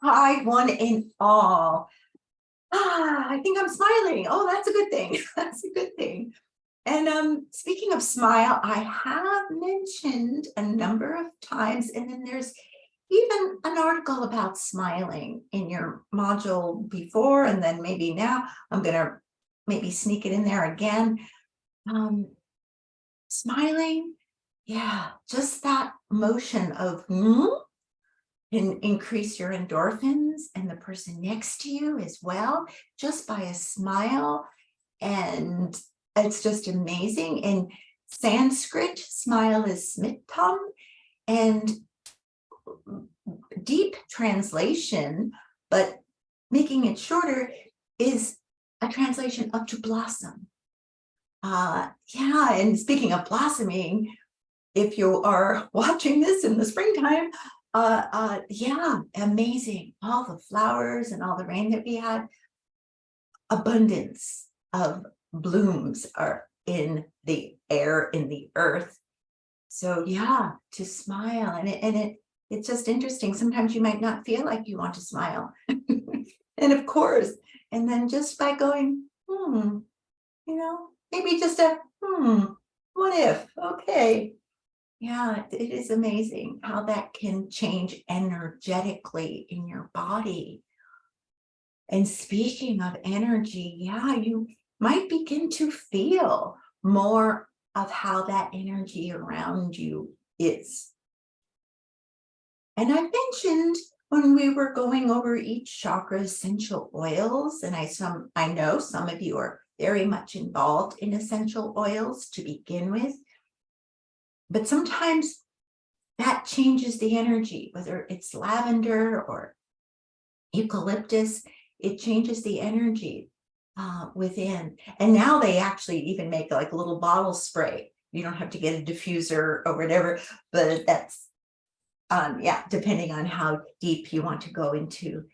Hi, one and all. I think I'm smiling. Oh, that's a good thing. That's a good thing. And speaking of smile, I have mentioned a number of times, and then there's even an article about smiling in your module before, and then maybe now I'm gonna maybe sneak it in there again. Smiling, yeah, just that motion of can increase your endorphins and the person next to you as well, just by a smile. And it's just amazing. In Sanskrit, smile is smitam, and deep translation, but making it shorter, is a translation of to blossom. Yeah, and speaking of blossoming, if you are watching this in the springtime, yeah, amazing. All the flowers and all the rain that we had, abundance of blooms are in the air, in the earth. So yeah, to smile, it's just interesting. Sometimes you might not feel like you want to smile. And of course, and then just by going, maybe just a what if? Okay. Yeah, it is amazing how that can change energetically in your body. And speaking of energy, yeah, you might begin to feel more of how that energy around you is. And I mentioned when we were going over each chakra essential oils, and I know some of you are very much involved in essential oils to begin with, but sometimes that changes the energy, whether it's lavender or eucalyptus, it changes the energy within. And now they actually even make like a little bottle spray. You don't have to get a diffuser or whatever, but that's, yeah, depending on how deep you want to go into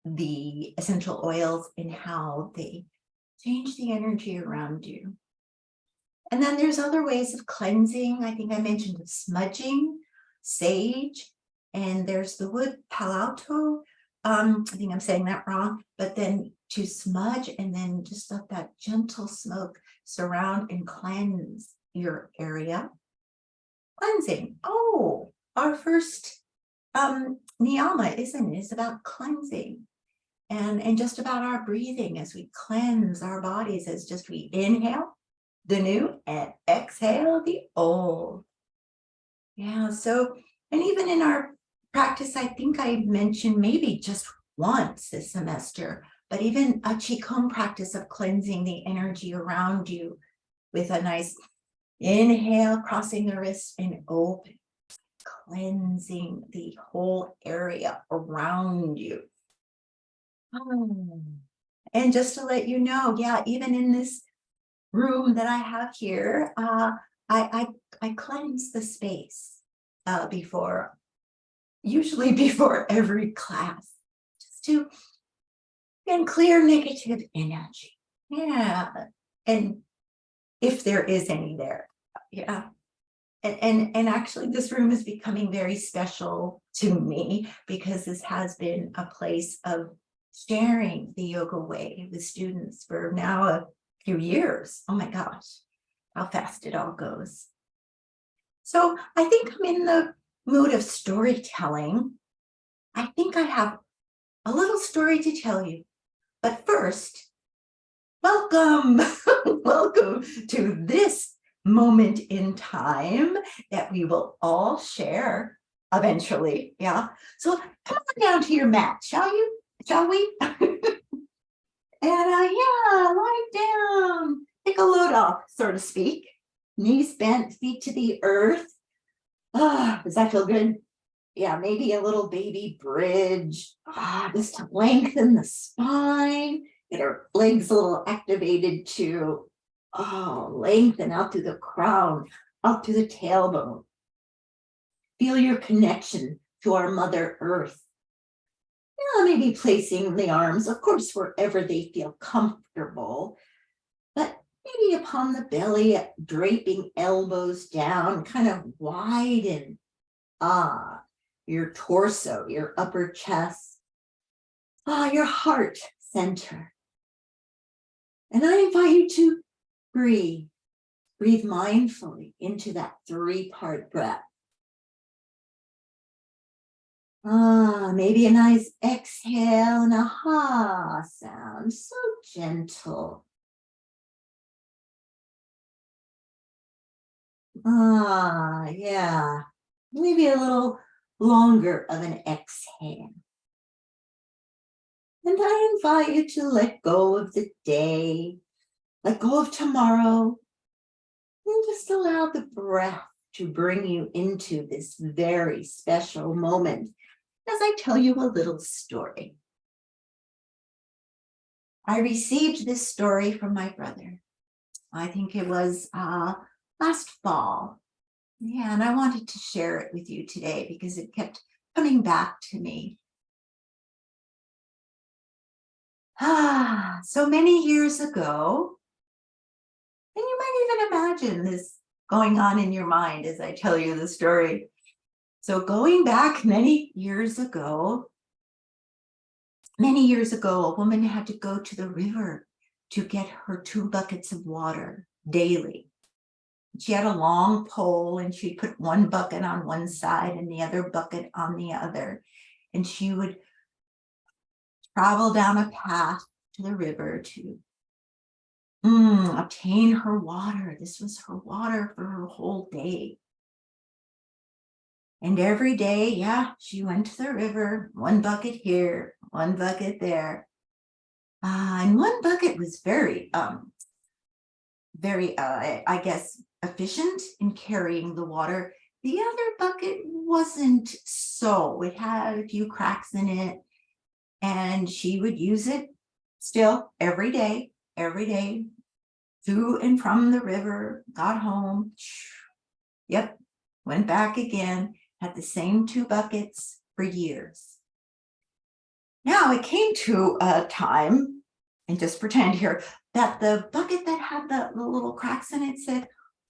the essential oils and how they change the energy around you. And then there's other ways of cleansing. I think I mentioned smudging, sage, and there's the wood Palo Alto. I think I'm saying that wrong, but then to smudge and then just let that gentle smoke surround and cleanse your area. Cleansing. Oh, our first niyama, isn't it? It's about cleansing. And just about our breathing as we cleanse our bodies, as just we inhale the new and exhale the old. Yeah, so, and even in our practice, I think I mentioned maybe just once this semester, but even a Qi Gong practice of cleansing the energy around you with a nice inhale, crossing the wrist and open, cleansing the whole area around you. And just to let you know, yeah, even in this room that I have here, I cleanse the space usually before every class, just to and clear negative energy. Yeah, and if there is any there, yeah. And actually, this room is becoming very special to me because this has been a place of sharing the yoga way with students for now a few years. Oh my gosh, how fast it all goes. So I think I'm in the mood of storytelling. I think I have a little story to tell you. But first, welcome, welcome to this moment in time that we will all share eventually. Yeah. So come on down to your mat, shall you? Shall we? And yeah, lie down, take a load off, so to speak. Knees bent, feet to the earth. Does that feel good? Yeah, maybe a little baby bridge. Just to lengthen the spine. Get our legs a little activated to lengthen out through the crown, out to the tailbone. Feel your connection to our Mother Earth. Maybe placing the arms, of course, wherever they feel comfortable, but maybe upon the belly, draping elbows down, kind of widen. your torso, your upper chest, your heart center. And I invite you to breathe. Breathe mindfully into that 3-part breath. Maybe a nice exhale and a ha sound, so gentle. Yeah. Maybe a little longer of an exhale. And I invite you to let go of the day, let go of tomorrow, and just allow the breath to bring you into this very special moment as I tell you a little story. I received this story from my brother. I think it was last fall. Yeah, and I wanted to share it with you today because it kept coming back to me. So many years ago, and you might even imagine this going on in your mind as I tell you the story. So going back many years ago, a woman had to go to the river to get her 2 buckets of water daily. She had a long pole and she'd put 1 bucket on one side and the other bucket on the other. And she would travel down a path to the river to obtain her water. This was her water for her whole day. And every day, she went to the river, 1 bucket here, 1 bucket there. And 1 bucket was very, I guess, efficient in carrying the water. The other bucket wasn't so. It had a few cracks in it, and she would use it still every day, through and from the river, got home, went back again, had the same 2 buckets for years. Now it came to a time, and just pretend here, that the bucket that had the little cracks in it said,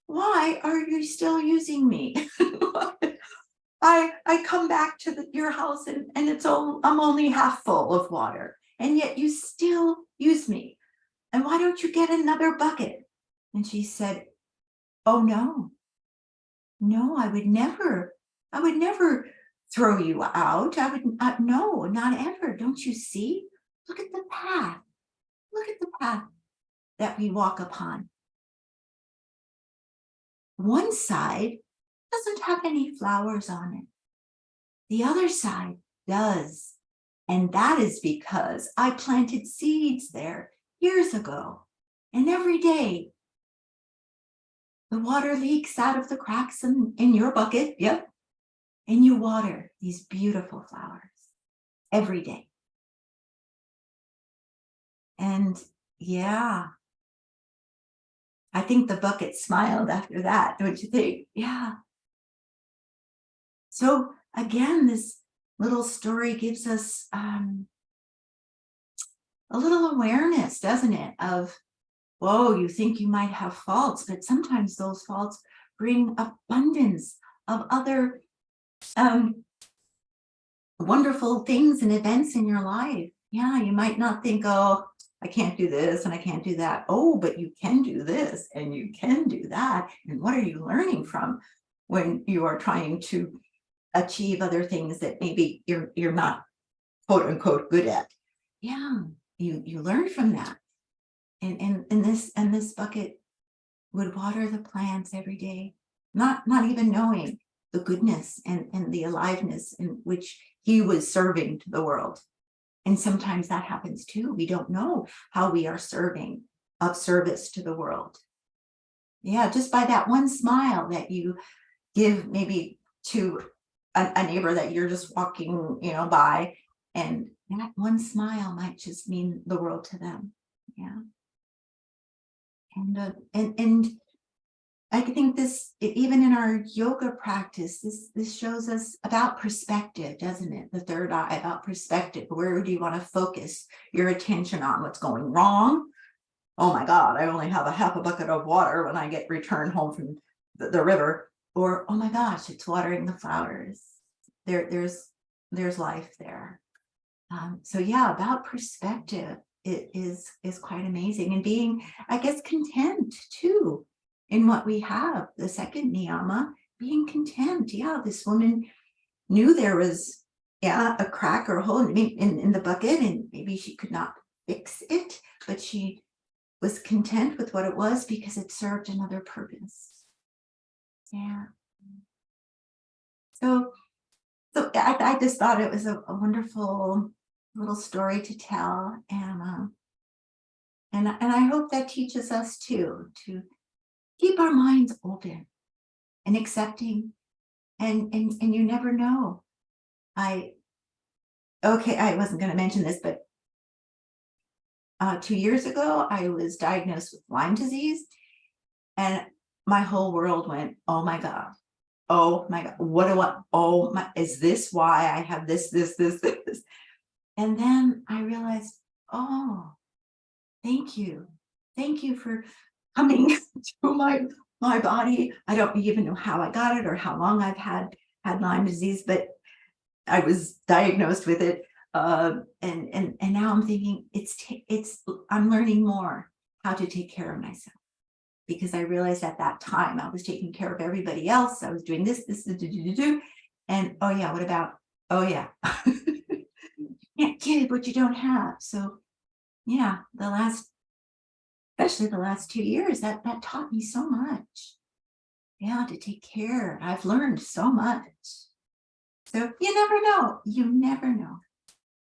"Why are you still using me? I come back to your house and I'm only half full of water, and yet you still use me. And why don't you get another bucket?" And she said, "Oh no, I would never throw you out. No, not ever. Don't you see? Look at the path. Look at the path that we walk upon. One side doesn't have any flowers on it. The other side does. And that is because I planted seeds there years ago. And every day, the water leaks out of the cracks in your bucket. Yep. And you water these beautiful flowers every day. And I think the bucket smiled after that, don't you think? Yeah. So again, this little story gives us a little awareness, doesn't it? Of, whoa, you think you might have faults, but sometimes those faults bring abundance of other wonderful things and events in your life. Yeah, you might not think, oh, I can't do this and I can't do that. Oh, but you can do this and you can do that. And what are you learning from when you are trying to achieve other things that maybe you're not quote unquote good at? Yeah, you learn from that. And this bucket would water the plants every day, not even knowing the goodness and the aliveness in which he was serving to the world. And sometimes that happens too. We don't know how we are serving of service to the world. Yeah, just by that one smile that you give maybe to a neighbor that you're just walking, by, and that one smile might just mean the world to them. Yeah. And I think this, even in our yoga practice, this shows us about perspective, doesn't it? The third eye, about perspective. Where do you want to focus your attention on? What's going wrong? Oh my God, I only have a half a bucket of water when I return home from the river. Or, oh my gosh, it's watering the flowers. there's life there. So yeah, about perspective, it is quite amazing, and being, I guess, content too in what we have. The second niyama, being content. Yeah, this woman knew there was, yeah, a crack or a hole in the bucket, and maybe she could not fix it, but she was content with what it was because it served another purpose. Yeah. So I just thought it was a wonderful little story to tell, and I hope that teaches us too to keep our minds open and accepting, and you never know. I wasn't going to mention this, but 2 years ago I was diagnosed with Lyme disease, and my whole world went, oh my God, oh my, is this why I have this? And then I realized, oh, thank you for coming to my body. I don't even know how I got it or how long I've had Lyme disease, but I was diagnosed with it, and now I'm thinking I'm learning more how to take care of myself, because I realized at that time I was taking care of everybody else. I was doing this, and oh yeah, what about, oh yeah, you can't give what you don't have. So yeah, especially the last 2 years, that taught me so much. Yeah, to take care. I've learned so much. So you never know.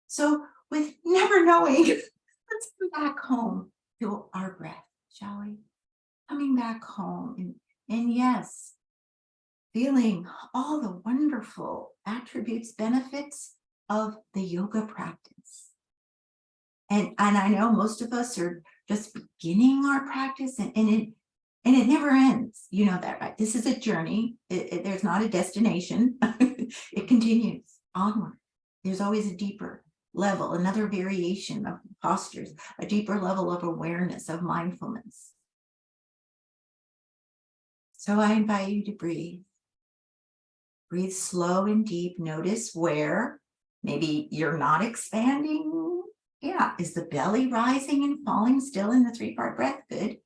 So with never knowing, let's come back home to our breath, shall we? Coming back home, and yes, feeling all the wonderful attributes, benefits of the yoga practice. And I know most of us are just beginning our practice, and it never ends. You know that, right? This is a journey. There's not a destination. It continues onward. There's always a deeper level, another variation of postures, a deeper level of awareness, of mindfulness. So I invite you to breathe. Breathe slow and deep. Notice where maybe you're not expanding. Yeah, is the belly rising and falling still in the 3-part breath? Good.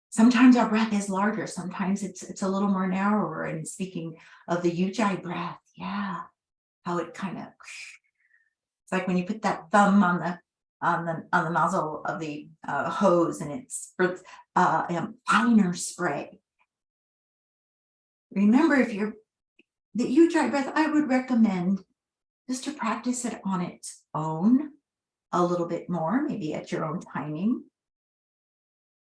Sometimes our breath is larger. Sometimes it's a little more narrower. And speaking of the Ujjayi breath, yeah, how it kind of, it's like when you put that thumb on the nozzle of the hose, and it's finer spray. Remember, if you're the Ujjayi breath, I would recommend just to practice it on its own a little bit more, maybe at your own timing,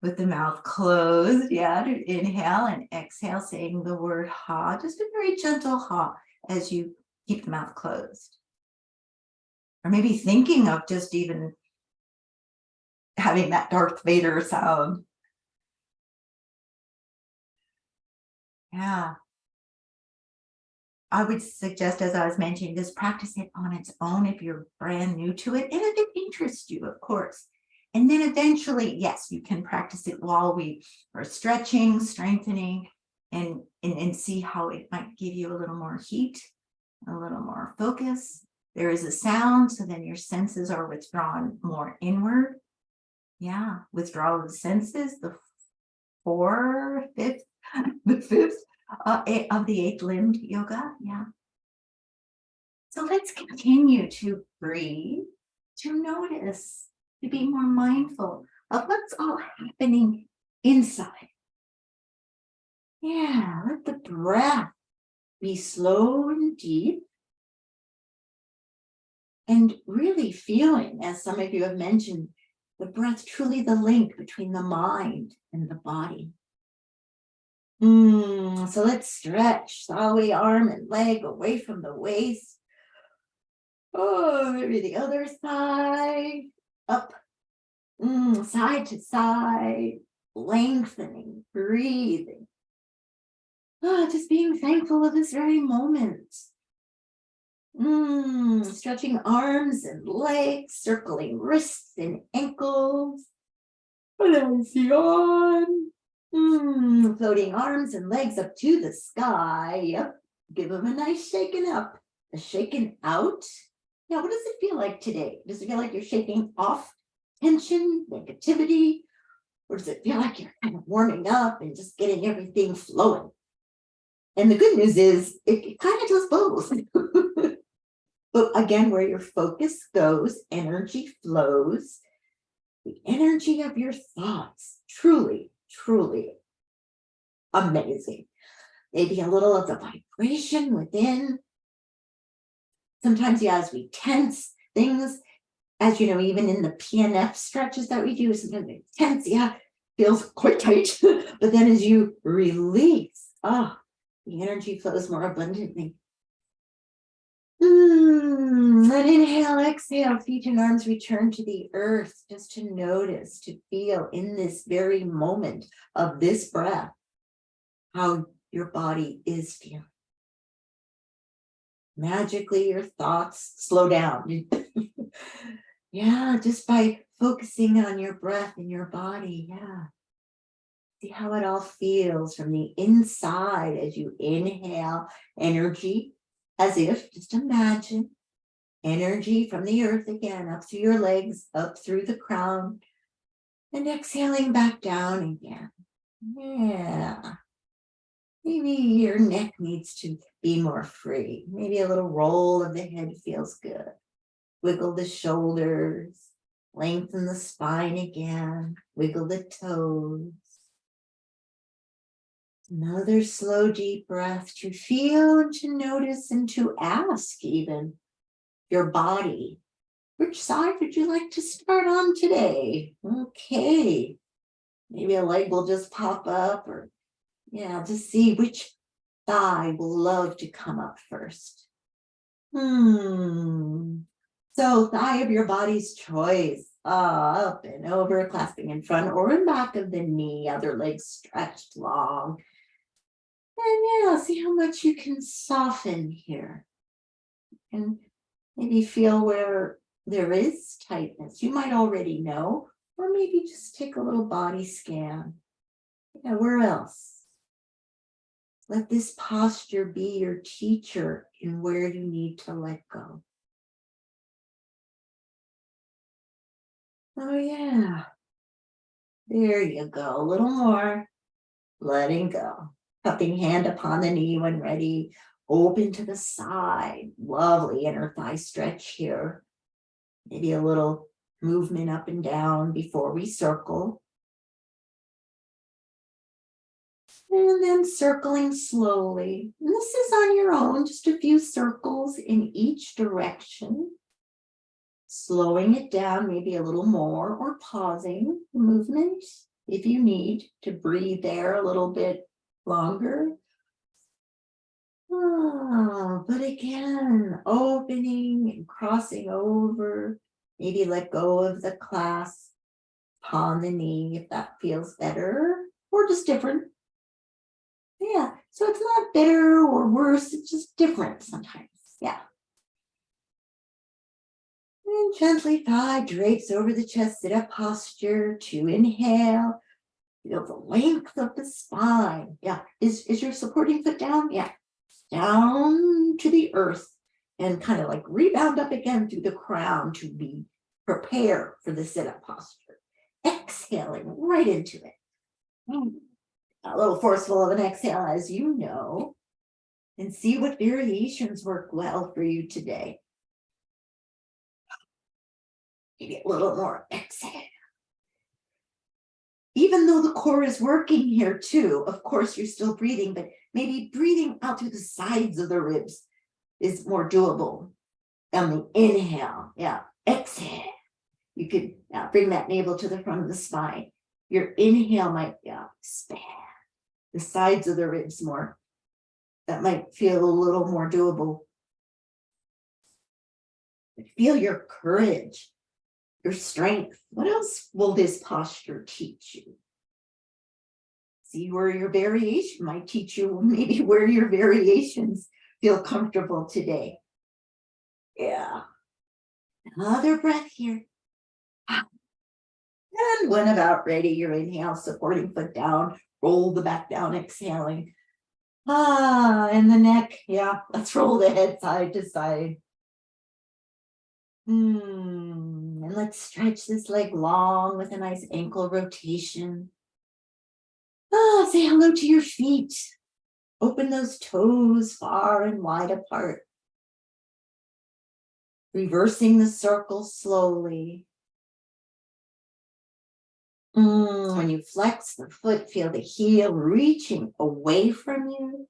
with the mouth closed. Yeah, to inhale and exhale, saying the word ha, just a very gentle ha as you keep the mouth closed. Or maybe thinking of just even having that Darth Vader sound. Yeah. I would suggest, as I was mentioning, just practice it on its own if you're brand new to it, and if it interests you, of course. And then eventually, yes, you can practice it while we are stretching, strengthening, and see how it might give you a little more heat, a little more focus. There is a sound, so then your senses are withdrawn more inward. Yeah, withdrawal of the senses, the fifth of the 8-limbed yoga. Yeah. So let's continue to breathe, to notice, to be more mindful of what's all happening inside. Yeah, let the breath be slow and deep, and really feeling, as some of you have mentioned, the breath truly the link between the mind and the body. So let's stretch the way arm and leg away from the waist. Oh, maybe the other side, up, side to side, lengthening, breathing. Just being thankful of this very moment. Stretching arms and legs, circling wrists and ankles. Floating arms and legs up to the sky. Give them a nice shaking up, a shaking out. Now, what does it feel like today? Does it feel like you're shaking off tension, negativity? Or does it feel like you're kind of warming up and just getting everything flowing? And the good news is it kind of does both. But again, where your focus goes, energy flows. The energy of your thoughts, truly, truly amazing. Maybe a little of the vibration within. Sometimes, yeah, as we tense things, as you know, even in the PNF stretches that we do, sometimes we tense, yeah, feels quite tight. But then as you release, the energy flows more abundantly. And inhale, exhale, feet and arms return to the earth, just to notice, to feel in this very moment of this breath, how your body is feeling. Magically, your thoughts slow down. Yeah, just by focusing on your breath and your body. Yeah. See how it all feels from the inside as you inhale energy, as if, just imagine, energy from the earth again, up through your legs, up through the crown, and exhaling back down again. Yeah. Maybe your neck needs to be more free. Maybe a little roll of the head feels good. Wiggle the shoulders, lengthen the spine again, wiggle the toes. Another slow, deep breath to feel and to notice and to ask even your body, which side would you like to start on today? Okay. Maybe a leg will just pop up, or yeah, just see which thigh will love to come up first. So thigh of your body's choice, up and over, clasping in front or in back of the knee, other leg stretched long. And yeah, see how much you can soften here. And maybe feel where there is tightness. You might already know, or maybe just take a little body scan. Yeah, where else? Let this posture be your teacher in where you need to let go. Oh, yeah. There you go. A little more. Letting go. Cupping hand upon the knee when ready. Open to the side. Lovely inner thigh stretch here. Maybe a little movement up and down before we circle. And then circling slowly. And this is on your own, just a few circles in each direction. Slowing it down, maybe a little more, or pausing the movement if you need to breathe there a little bit longer. But again, opening and crossing over. Maybe let go of the clasp upon the knee if that feels better, or just different. Yeah, so it's not better or worse, it's just different sometimes. Yeah. And gently thigh drapes over the chest, sit up posture to inhale. Feel the length of the spine. Yeah. Is your supporting foot down? Yeah. Down to the earth and kind of like rebound up again through the crown to be prepared for the sit-up posture. Exhaling right into it. A little forceful of an exhale, as you know, and see what variations work well for you today. Maybe a little more exhale. Even though the core is working here too, of course, you're still breathing, but maybe breathing out through the sides of the ribs is more doable. On the inhale, yeah, exhale. You could bring that navel to the front of the spine. Your inhale might expand the sides of the ribs more. That might feel a little more doable. But feel your courage, your strength. What else will this posture teach you? See where your variation might teach you, maybe where your variations feel comfortable today. Yeah. Another breath here. And when about ready, your inhale, supporting foot down, roll the back down, exhaling. And the neck. Yeah, let's roll the head side to side. And let's stretch this leg long with a nice ankle rotation. Say hello to your feet. Open those toes far and wide apart. Reversing the circle slowly. When you flex the foot, feel the heel reaching away from you.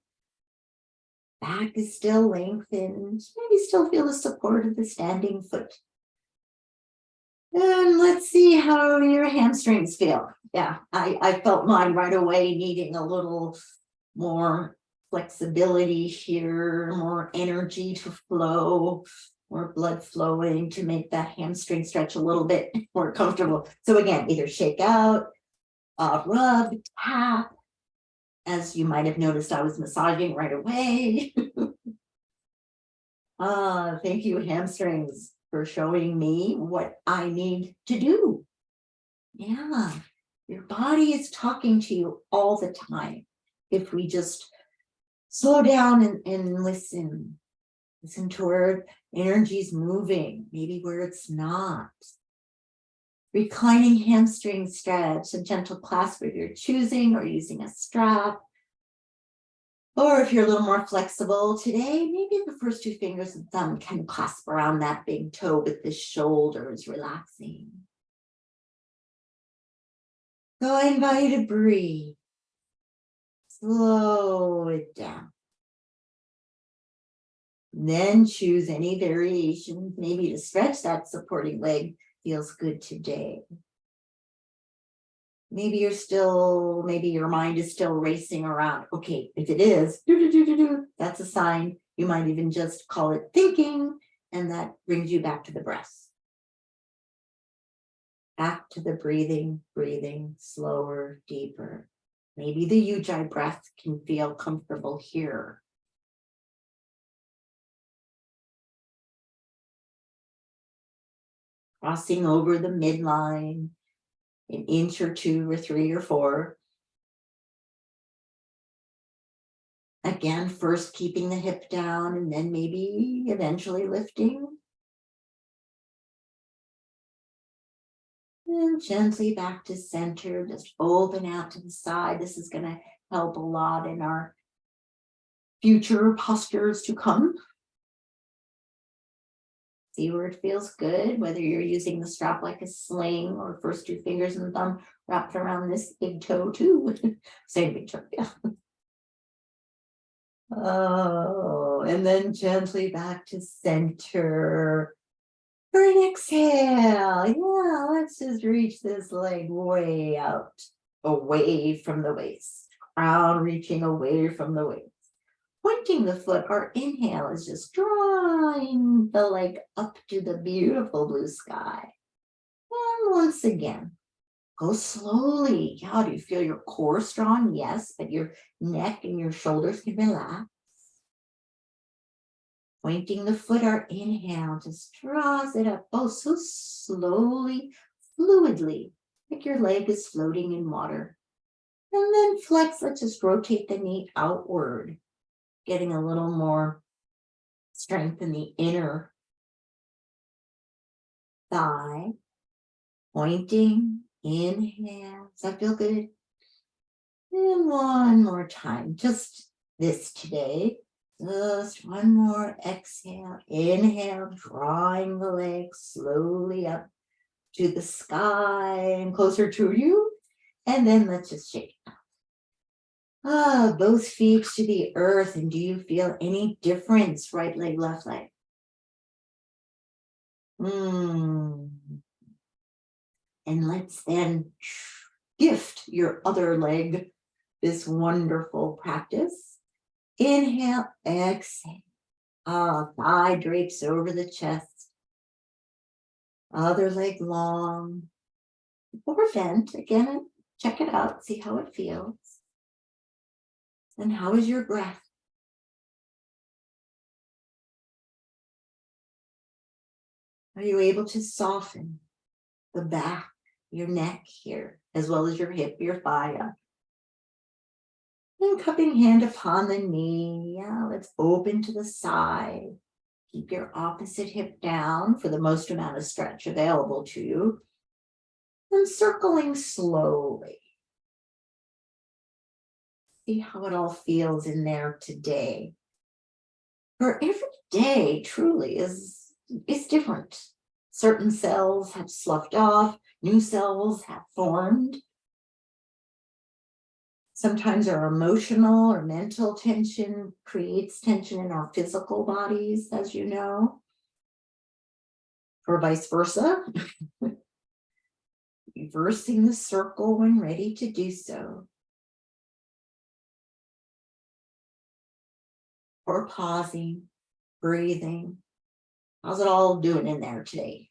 Back is still lengthened. Maybe still feel the support of the standing foot. And let's see how your hamstrings feel. Yeah, I felt mine right away needing a little more flexibility here, more energy to flow, more blood flowing to make that hamstring stretch a little bit more comfortable. So again, either shake out, rub, tap. As you might have noticed, I was massaging right away. Thank you, hamstrings, for showing me what I need to do. Yeah, your body is talking to you all the time. If we just slow down and listen to where energy's moving, maybe where it's not. Reclining hamstring stretch, a gentle clasp if you're choosing, or using a strap. Or if you're a little more flexible today, maybe the first two fingers and thumb can clasp around that big toe with the shoulders relaxing. So I invite you to breathe. Slow it down. Then choose any variation, maybe to stretch that supporting leg feels good today. Maybe your mind is still racing around. Okay, if it is, that's a sign. You might even just call it thinking, and that brings you back to the breath. Back to the breathing slower, deeper. Maybe the Ujjayi breath can feel comfortable here. Crossing over the midline, an inch or 2 or 3 or 4. Again, first keeping the hip down and then maybe eventually lifting. And gently back to center, just open out to the side. This is going to help a lot in our future postures to come. See where it feels good, whether you're using the strap like a sling or first 2 fingers and thumb wrapped around this big toe too. Same big toe, yeah. Oh, and then gently back to center. For an exhale, yeah, let's just reach this leg way out, away from the waist. Crown reaching away from the waist. Pointing the foot, our inhale is just drawing the leg up to the beautiful blue sky. And once again, go slowly. Yeah, do you feel your core strong? Yes, but your neck and your shoulders can relax. Pointing the foot, our inhale just draws it up, oh, so slowly, fluidly, like your leg is floating in water. And then flex, let's just rotate the knee outward, getting a little more strength in the inner thigh. Pointing, inhale, does that feel good? And one more time, just this today. Just one more exhale, inhale, drawing the leg slowly up to the sky and closer to you. And then let's just shake it out. Both feet to the earth. And do you feel any difference? Right leg, left leg. And let's then gift your other leg this wonderful practice. Inhale, exhale. Thigh drapes over the chest. Other leg long. Or bent. Again, check it out. See how it feels. And how is your breath? Are you able to soften the back, your neck here, as well as your hip, your thigh up? And cupping hand upon the knee. Yeah, let's open to the side. Keep your opposite hip down for the most amount of stretch available to you. And circling slowly. See how it all feels in there today. For every day truly is different. Certain cells have sloughed off, new cells have formed. Sometimes our emotional or mental tension creates tension in our physical bodies, as you know, or vice versa. Reversing the circle when ready to do so. Or pausing, breathing. How's it all doing in there today?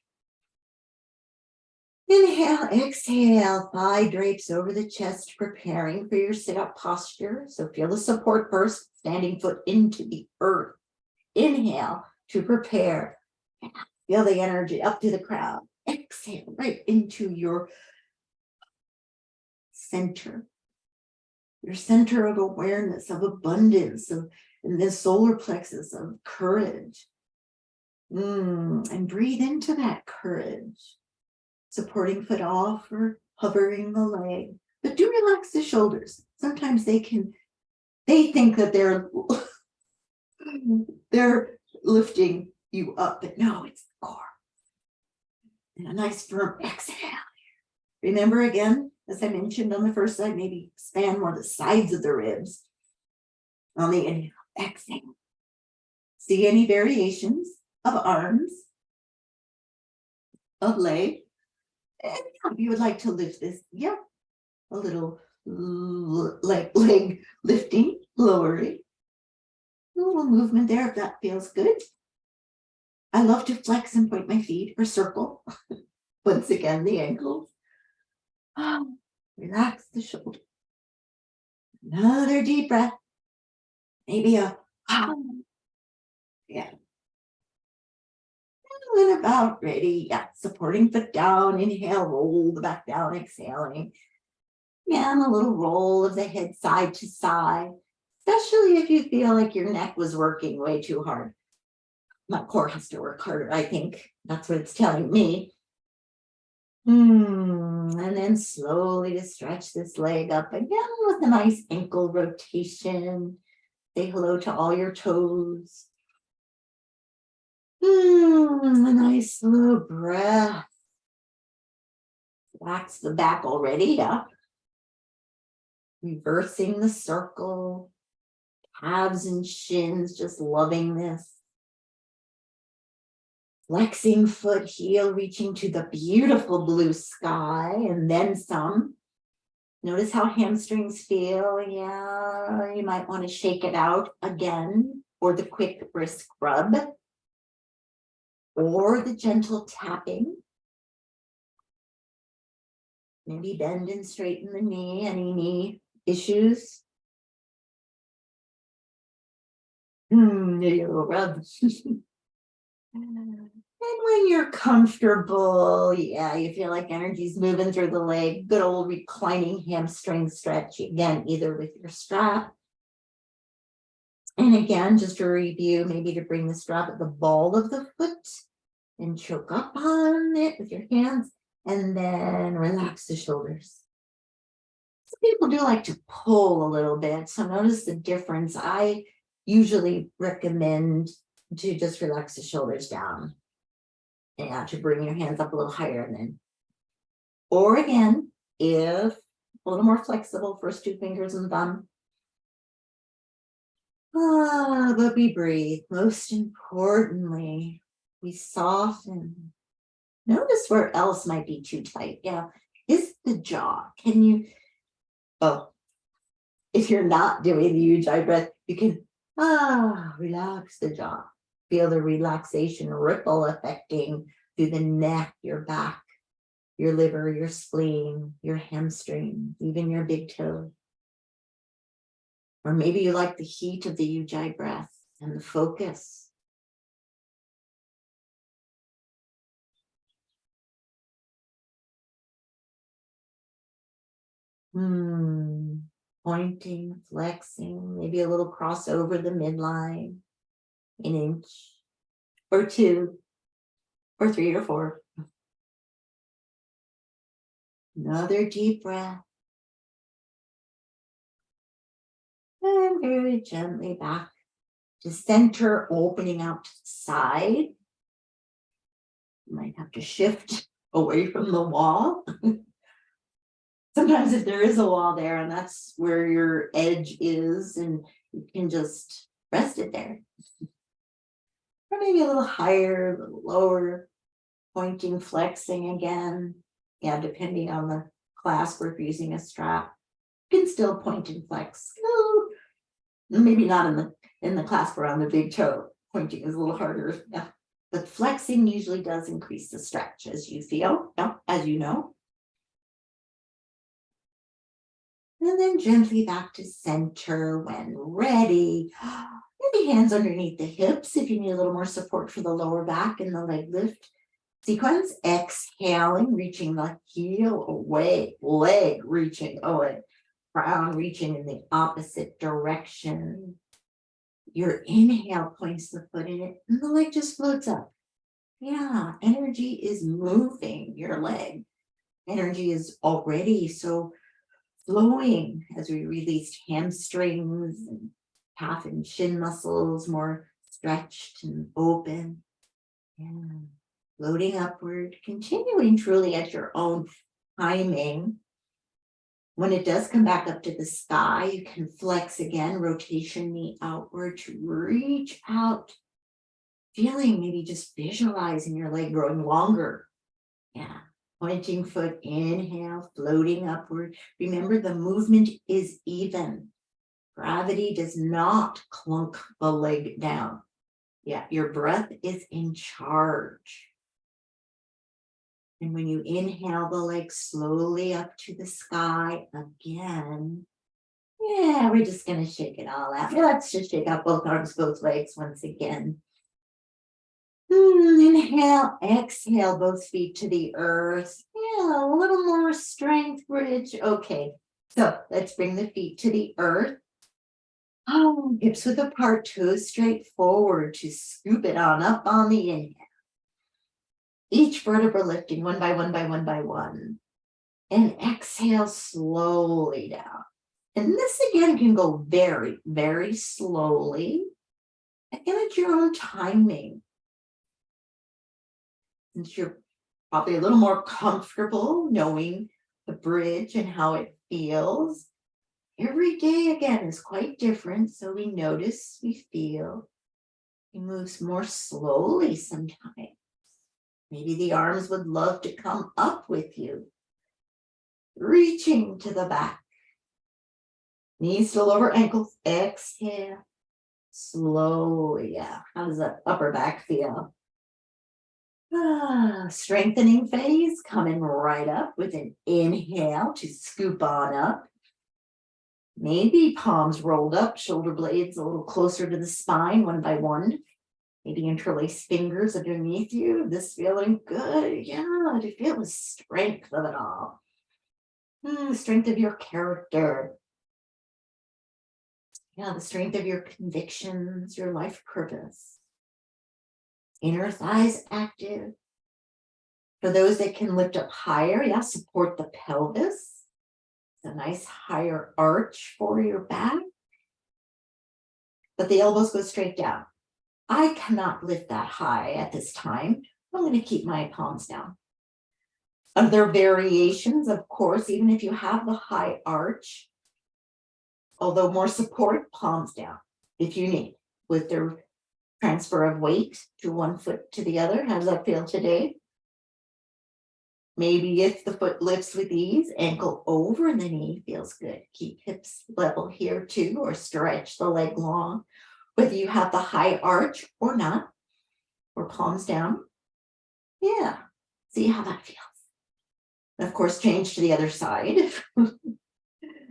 Inhale, exhale, thigh drapes over the chest, preparing for your sit-up posture. So feel the support first, standing foot into the earth. Inhale to prepare. Feel the energy up to the crown. Exhale right into your center of awareness, of abundance, of in the solar plexus of courage. And breathe into that courage. Supporting foot off or hovering the leg. But do relax the shoulders. Sometimes they think that they're lifting you up, but no, it's the core. And a nice firm exhale. Remember again, as I mentioned on the first side, maybe expand more the sides of the ribs. On the inhale, exhale. See any variations of arms, of leg. And if you would like to lift this, a little leg lifting, lowering. A little movement there if that feels good. I love to flex and point my feet or circle. Once again, the ankles. Relax the shoulder. Another deep breath. Maybe yeah. And about ready. Yeah, supporting foot down. Inhale, roll the back down, exhaling. And a little roll of the head side to side, especially if you feel like your neck was working way too hard. My core has to work harder, I think. That's what it's telling me. And then slowly to stretch this leg up again with a nice ankle rotation. Say hello to all your toes. A nice slow breath. Relax the back already, yeah. Reversing the circle. Calves and shins, just loving this. Flexing foot, heel reaching to the beautiful blue sky and then some. Notice how hamstrings feel. Yeah, you might want to shake it out again, or the quick brisk rub, or the gentle tapping. Maybe bend and straighten the knee. Any knee issues? Maybe a little rub. And when you're comfortable, you feel like energy's moving through the leg, good old reclining hamstring stretch, again, either with your strap. And again, just to review, maybe to bring the strap at the ball of the foot and choke up on it with your hands, and then relax the shoulders. Some people do like to pull a little bit, so notice the difference. I usually recommend to just relax the shoulders down. And to bring your hands up a little higher, and then, or again, if a little more flexible, first two fingers and thumb. But we breathe. Most importantly, we soften. Notice where else might be too tight. Yeah, is the jaw. Can you, if you're not doing the ujjayi breath, you can relax the jaw. Feel the relaxation ripple affecting through the neck, your back, your liver, your spleen, your hamstring, even your big toe. Or maybe you like the heat of the ujjayi breath and the focus. pointing, flexing, maybe a little cross over the midline, an inch or 2 or 3 or 4. Another deep breath. And very gently back to center, opening out to the side. You might have to shift away from the wall. Sometimes if there is a wall there and that's where your edge is, and you can just rest it there. Or maybe a little higher, a little lower, pointing, flexing again. Yeah, depending on the clasp or if you're using a strap, you can still point and flex. Oh, maybe not in the clasp around the big toe. Pointing is a little harder. Yeah. But flexing usually does increase the stretch as you feel, as you know. And then gently back to center when ready. Maybe hands underneath the hips if you need a little more support for the lower back and the leg lift sequence. Exhaling, reaching the heel away, leg reaching away, crown reaching in the opposite direction. Your inhale points the foot in it and the leg just floats up. Yeah, energy is moving your leg. Energy is already so flowing as we released hamstrings and calf and shin muscles, more stretched and open. Yeah. Floating upward, continuing truly at your own timing. When it does come back up to the sky, you can flex again, rotation knee outward to reach out, feeling, maybe just visualizing your leg growing longer. Yeah. Pointing foot, inhale, floating upward. Remember, the movement is even. Gravity does not clunk the leg down. Yeah, your breath is in charge. And when you inhale the leg slowly up to the sky again, yeah, we're just going to shake it all out. Let's just shake out both arms, both legs once again. Inhale, exhale, both feet to the earth. Yeah, a little more strength, bridge. Okay, so let's bring the feet to the earth. Oh, hips width apart, toes straight forward to scoop it on up on the inhale. Each vertebra lifting one by one by one by one. And exhale slowly down. And this again can go very, very slowly. Again, at your own timing. Since you're probably a little more comfortable knowing the bridge and how it feels. Every day again is quite different. So we notice, we feel. It moves more slowly sometimes. Maybe the arms would love to come up with you. Reaching to the back. Knees to lower ankles. Exhale. Slowly. Yeah. How does that upper back feel? Strengthening phase, coming right up with an inhale to scoop on up. Maybe palms rolled up, shoulder blades a little closer to the spine, one by one. Maybe interlace fingers underneath you. This feeling good. Yeah, to feel the strength of it all. The strength of your character. Yeah, the strength of your convictions, your life purpose. Inner thighs active. For those that can lift up higher, yeah, support the pelvis. It's a nice higher arch for your back. But the elbows go straight down. I cannot lift that high at this time. I'm going to keep my palms down. Other variations, of course, even if you have the high arch, although more support, palms down if you need, with the transfer of weight to one foot to the other. How does that feel today? Maybe if the foot lifts with ease, ankle over the knee feels good. Keep hips level here too, or stretch the leg long. Whether you have the high arch or not, or palms down. Yeah, see how that feels. And of course, change to the other side.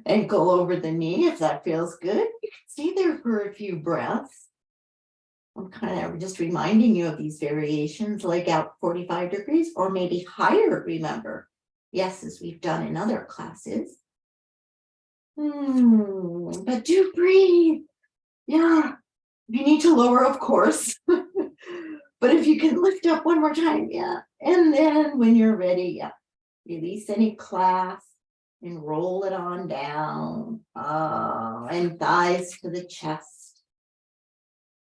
Ankle over the knee, if that feels good. You can stay there for a few breaths. I'm kind of just reminding you of these variations, leg out 45 degrees or maybe higher, remember. Yes, as we've done in other classes. But do breathe. Yeah. You need to lower, of course. But if you can lift up one more time, yeah. And then when you're ready, yeah, release any clasp and roll it on down. And thighs to the chest.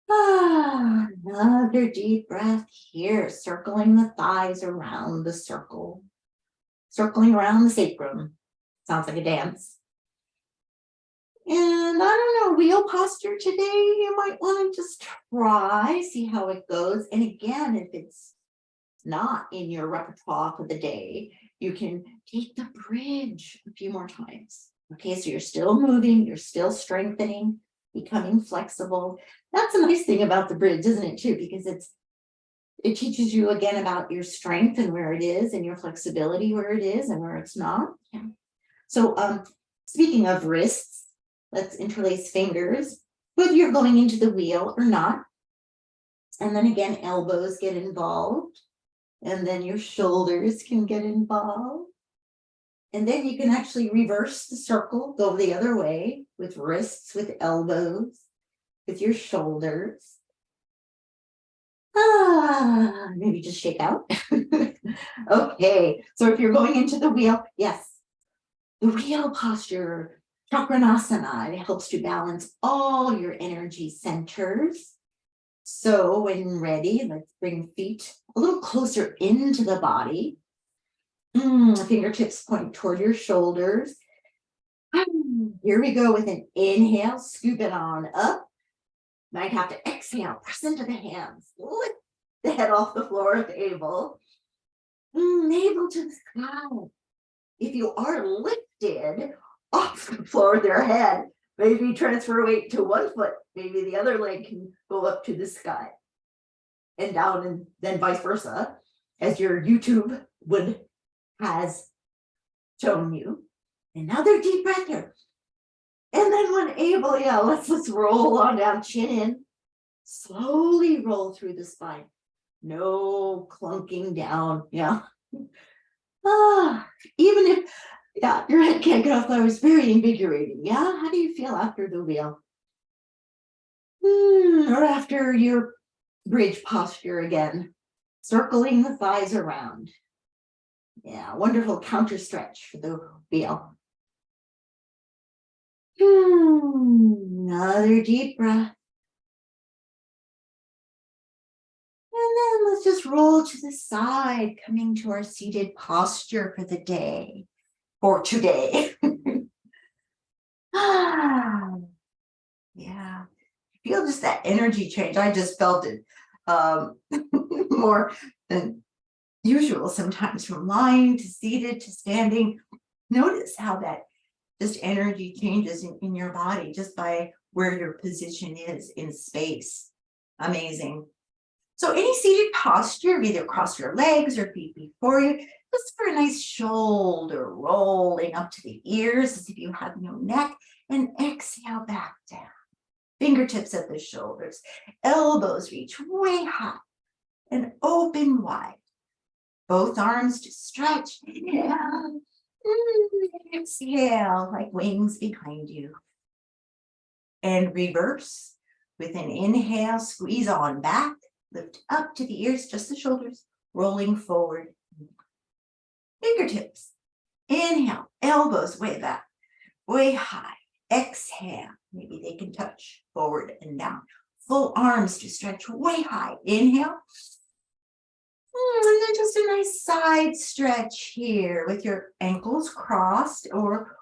Another deep breath here, circling the thighs around the circle, circling around the sacrum. Sounds like a dance. And I don't know, wheel posture today, you might want to just try, see how it goes. And again, if it's not in your repertoire for the day, you can take the bridge a few more times. Okay, so you're still moving, you're still strengthening, becoming flexible. That's a nice thing about the bridge, isn't it, too? Because it teaches you again about your strength and where it is, and your flexibility where it is and where it's not. Yeah. So speaking of wrists, let's interlace fingers, whether you're going into the wheel or not. And then again, elbows get involved. And then your shoulders can get involved. And then you can actually reverse the circle, go the other way with wrists, with elbows, with your shoulders. Maybe just shake out. Okay, so if you're going into the wheel, yes, the wheel posture, Chakranasana, it helps to balance all your energy centers. So when ready, let's bring feet a little closer into the body. Fingertips point toward your shoulders. Here we go with an inhale, scoop it on up. Might have to exhale, press into the hands, lift the head off the floor if able. Navel to the sky. If you are lifted off the floor with your head, maybe transfer weight to one foot, maybe the other leg can go up to the sky and down, and then vice versa, as your YouTube has shown you. Another deep breath here. And then when able, yeah, let's roll on down, chin in. Slowly roll through the spine. No clunking down, yeah. Even if, yeah, your head can't get off the floor, it's very invigorating, yeah? How do you feel after the wheel? Or after your bridge posture again, circling the thighs around. Yeah, wonderful counter stretch for the wheel. Another deep breath. And then let's just roll to the side, coming to our seated posture for the day, or today. Yeah, feel just that energy change. I just felt it more than usual sometimes, from lying to seated to standing. Notice how that just energy changes in your body just by where your position is in space. Amazing. So any seated posture, either cross your legs or feet before you, just for a nice shoulder rolling up to the ears as if you have no neck, and exhale back down. Fingertips at the shoulders, elbows reach way high and open wide. Both arms to stretch. Inhale. Exhale like wings behind you. And reverse with an inhale, squeeze on back, lift up to the ears, just the shoulders, rolling forward. Fingertips. Inhale, elbows way back, way high. Exhale, maybe they can touch forward and down. Full arms to stretch way high. Inhale. And then just a nice side stretch here with your ankles crossed, or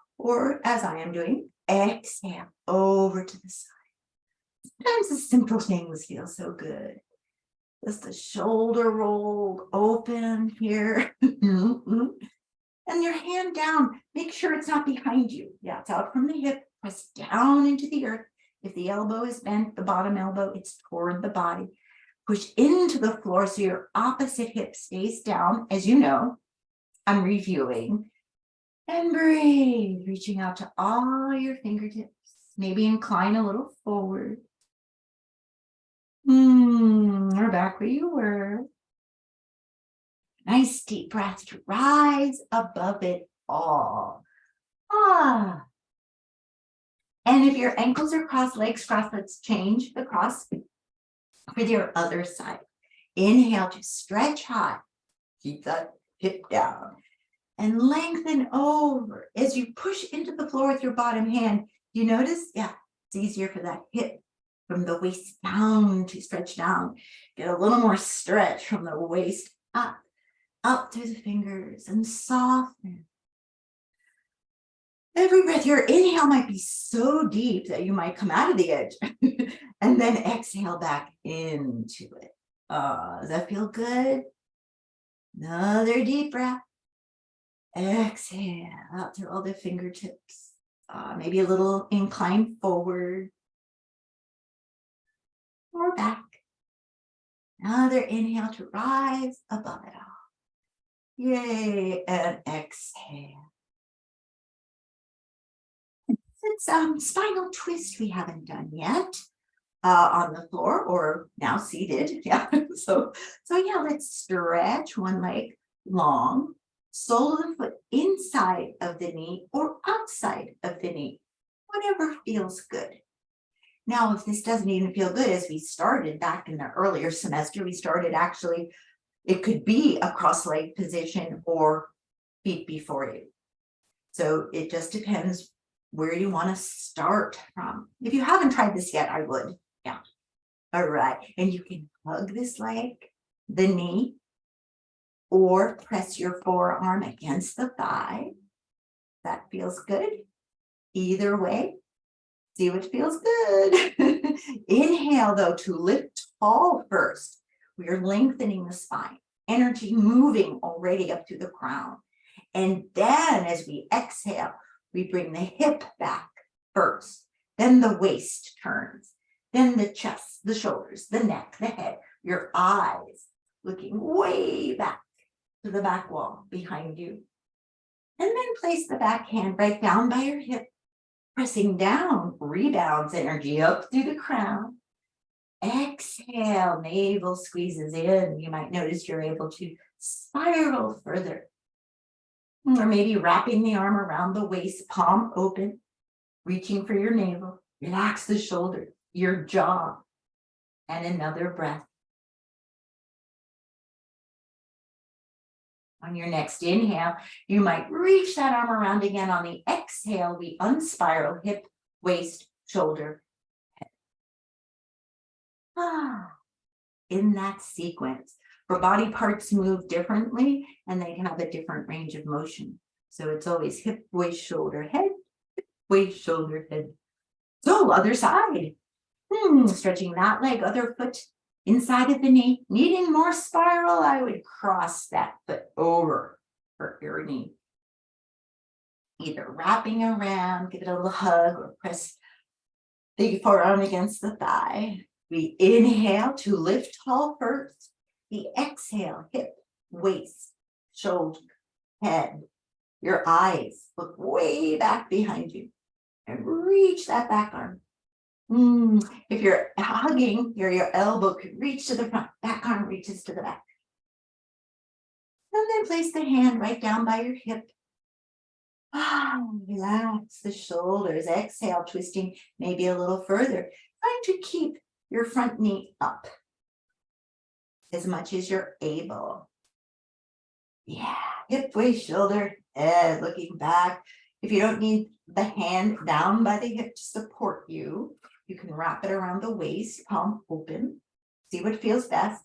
as I am doing, exhale over to the side. Sometimes the simple things feel so good. Just the shoulder roll open here. And your hand down. Make sure it's not behind you. Yeah, it's out from the hip. Press down into the earth. If the elbow is bent, the bottom elbow, it's toward the body. Push into the floor so your opposite hip stays down. As you know, I'm reviewing. And breathe, reaching out to all your fingertips. Maybe incline a little forward. Or back where you were. Nice deep breath to rise above it all. And if your ankles are crossed, legs crossed, let's change the cross with your other side. Inhale to stretch high. Keep that hip down. And lengthen over. As you push into the floor with your bottom hand, you notice? Yeah, it's easier for that hip from the waist down to stretch down. Get a little more stretch from the waist up through the fingers, and soften. Every breath, your inhale might be so deep that you might come out of the edge and then exhale back into it. Does that feel good? Another deep breath. Exhale out through all the fingertips. Maybe a little incline forward or back. Another inhale to rise above it all. Yay, and exhale. It's spinal twist we haven't done yet on the floor or now seated. Yeah. So yeah, let's stretch one leg long, sole of the foot inside of the knee or outside of the knee, whatever feels good. Now, if this doesn't even feel good, as we started back in the earlier semester, we started actually, it could be a cross-leg position or feet before you. So it just depends where you want to start from. If you haven't tried this yet, I would. Yeah. All right. And you can hug this leg, the knee, or press your forearm against the thigh. That feels good. Either way, see what feels good. Inhale, though, to lift tall first. We are lengthening the spine, energy moving already up to the crown. And then as we exhale, we bring the hip back first. Then the waist turns. Then the chest, the shoulders, the neck, the head, your eyes looking way back to the back wall behind you. And then place the back hand right down by your hip. Pressing down, rebounds energy up through the crown. Exhale, navel squeezes in. You might notice you're able to spiral further. Or maybe wrapping the arm around the waist, palm open, reaching for your navel. Relax the shoulder, your jaw, and another breath. On your next inhale, you might reach that arm around again. On the exhale, we unspiral hip, waist, shoulder, head. In that sequence, for body parts move differently and they can have a different range of motion. So it's always hip, waist, shoulder, head, hip, waist, shoulder, head. So other side. Stretching that leg, other foot inside of the knee. Needing more spiral, I would cross that foot over for your knee. Either wrapping around, give it a little hug, or press the forearm against the thigh. We inhale to lift tall first. The exhale, hip, waist, shoulder, head. Your eyes look way back behind you and reach that back arm. If you're hugging, your elbow could reach to the front, back arm reaches to the back. And then place the hand right down by your hip. Relax the shoulders. Exhale, twisting maybe a little further. Trying to keep your front knee up as much as you're able. Yeah, hip, waist, shoulder, head, looking back. If you don't need the hand down by the hip to support you, you can wrap it around the waist, palm open. See what feels best.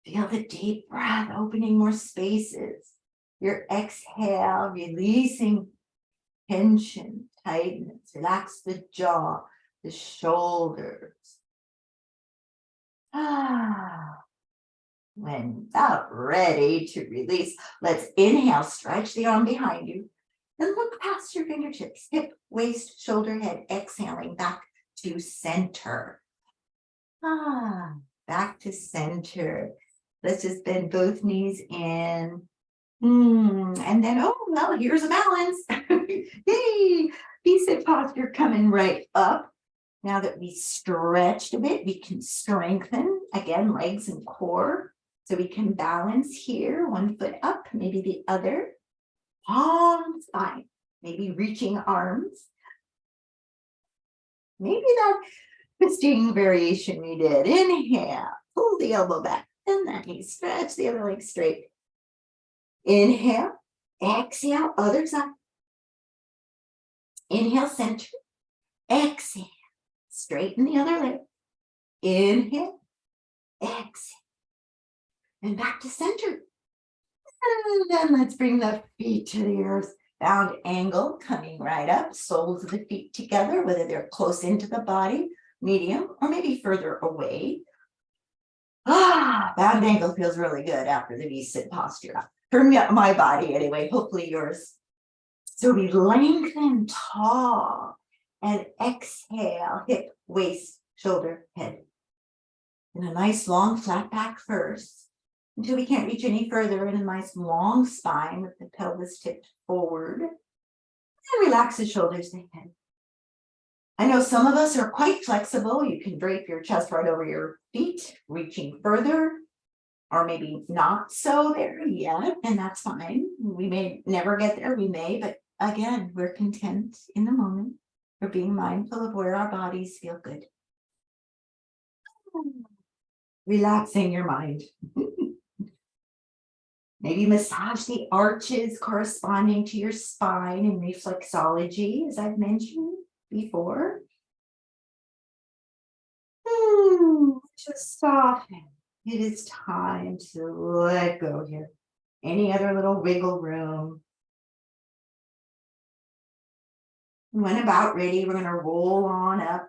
Feel the deep breath, opening more spaces. Your exhale, releasing tension, tightness. Relax the jaw, the shoulders. When about ready to release, let's inhale, stretch the arm behind you. And look past your fingertips, hip, waist, shoulder, head, exhaling back to center. Back to center. Let's just bend both knees in. And then, here's a balance. Yay! Decent posture coming right up. Now that we stretched a bit, we can strengthen, again, legs and core. So we can balance here, one foot up, maybe the other. Palm spine, maybe reaching arms. Maybe that twisting variation we did. Inhale, pull the elbow back, and then you stretch the other leg straight. Inhale, exhale, other side. Inhale, center. Exhale, straighten the other leg. Inhale, exhale, and back to center. And then let's bring the feet to the earth. Bound angle coming right up, soles of the feet together, whether they're close into the body, medium, or maybe further away. Bound angle feels really good after the V-sit posture. For me, my body anyway, hopefully yours. So we lengthen tall and exhale, hip, waist, shoulder, head. And a nice long flat back first, until we can't reach any further, in a nice long spine with the pelvis tipped forward. And relax the shoulders and head. I know some of us are quite flexible. You can drape your chest right over your feet, reaching further, or maybe not so there yet, and that's fine. We may never get there, we may, but again, we're content in the moment. We're being mindful of where our bodies feel good. Relaxing your mind. Maybe massage the arches corresponding to your spine in reflexology, as I've mentioned before. Just soften. It is time to let go here. Any other little wiggle room. When about ready, we're going to roll on up.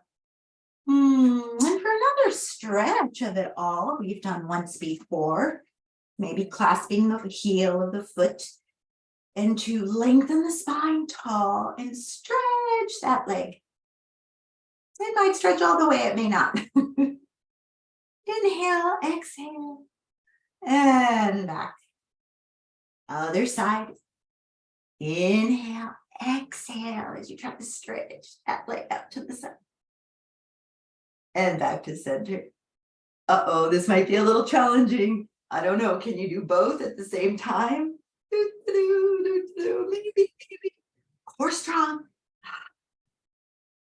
And for another stretch of it all, we've done once before. Maybe clasping the heel of the foot, and to lengthen the spine tall and stretch that leg. It might stretch all the way, it may not. Inhale, exhale, and back. Other side. Inhale, exhale as you try to stretch that leg out to the side. And back to center. Uh-oh, this might be a little challenging. I don't know. Can you do both at the same time? Maybe. Core strong.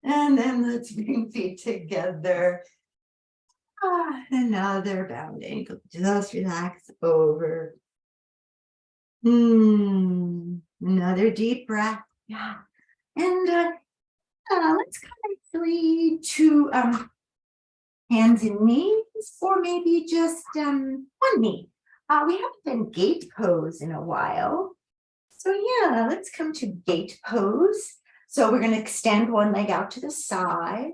And then let's bring feet together. Another bound ankle. Just relax over. Another deep breath. Yeah. And let's come actually to hands and knees, or maybe just one knee. We haven't done gate pose in a while. So yeah, let's come to gate pose. So we're going to extend one leg out to the side.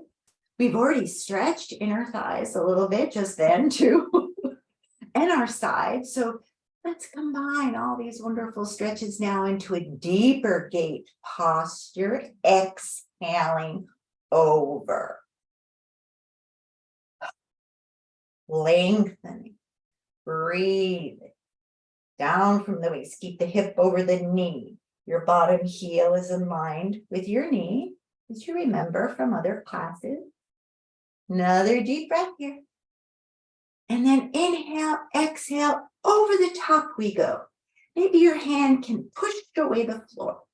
We've already stretched inner thighs a little bit just then too, and our side. So let's combine all these wonderful stretches now into a deeper gate posture, exhaling over. Lengthening, breathe down from the waist. Keep the hip over the knee. Your bottom heel is aligned with your knee, as you remember from other classes. Another deep breath here. And then inhale, exhale, over the top we go. Maybe your hand can push away the floor,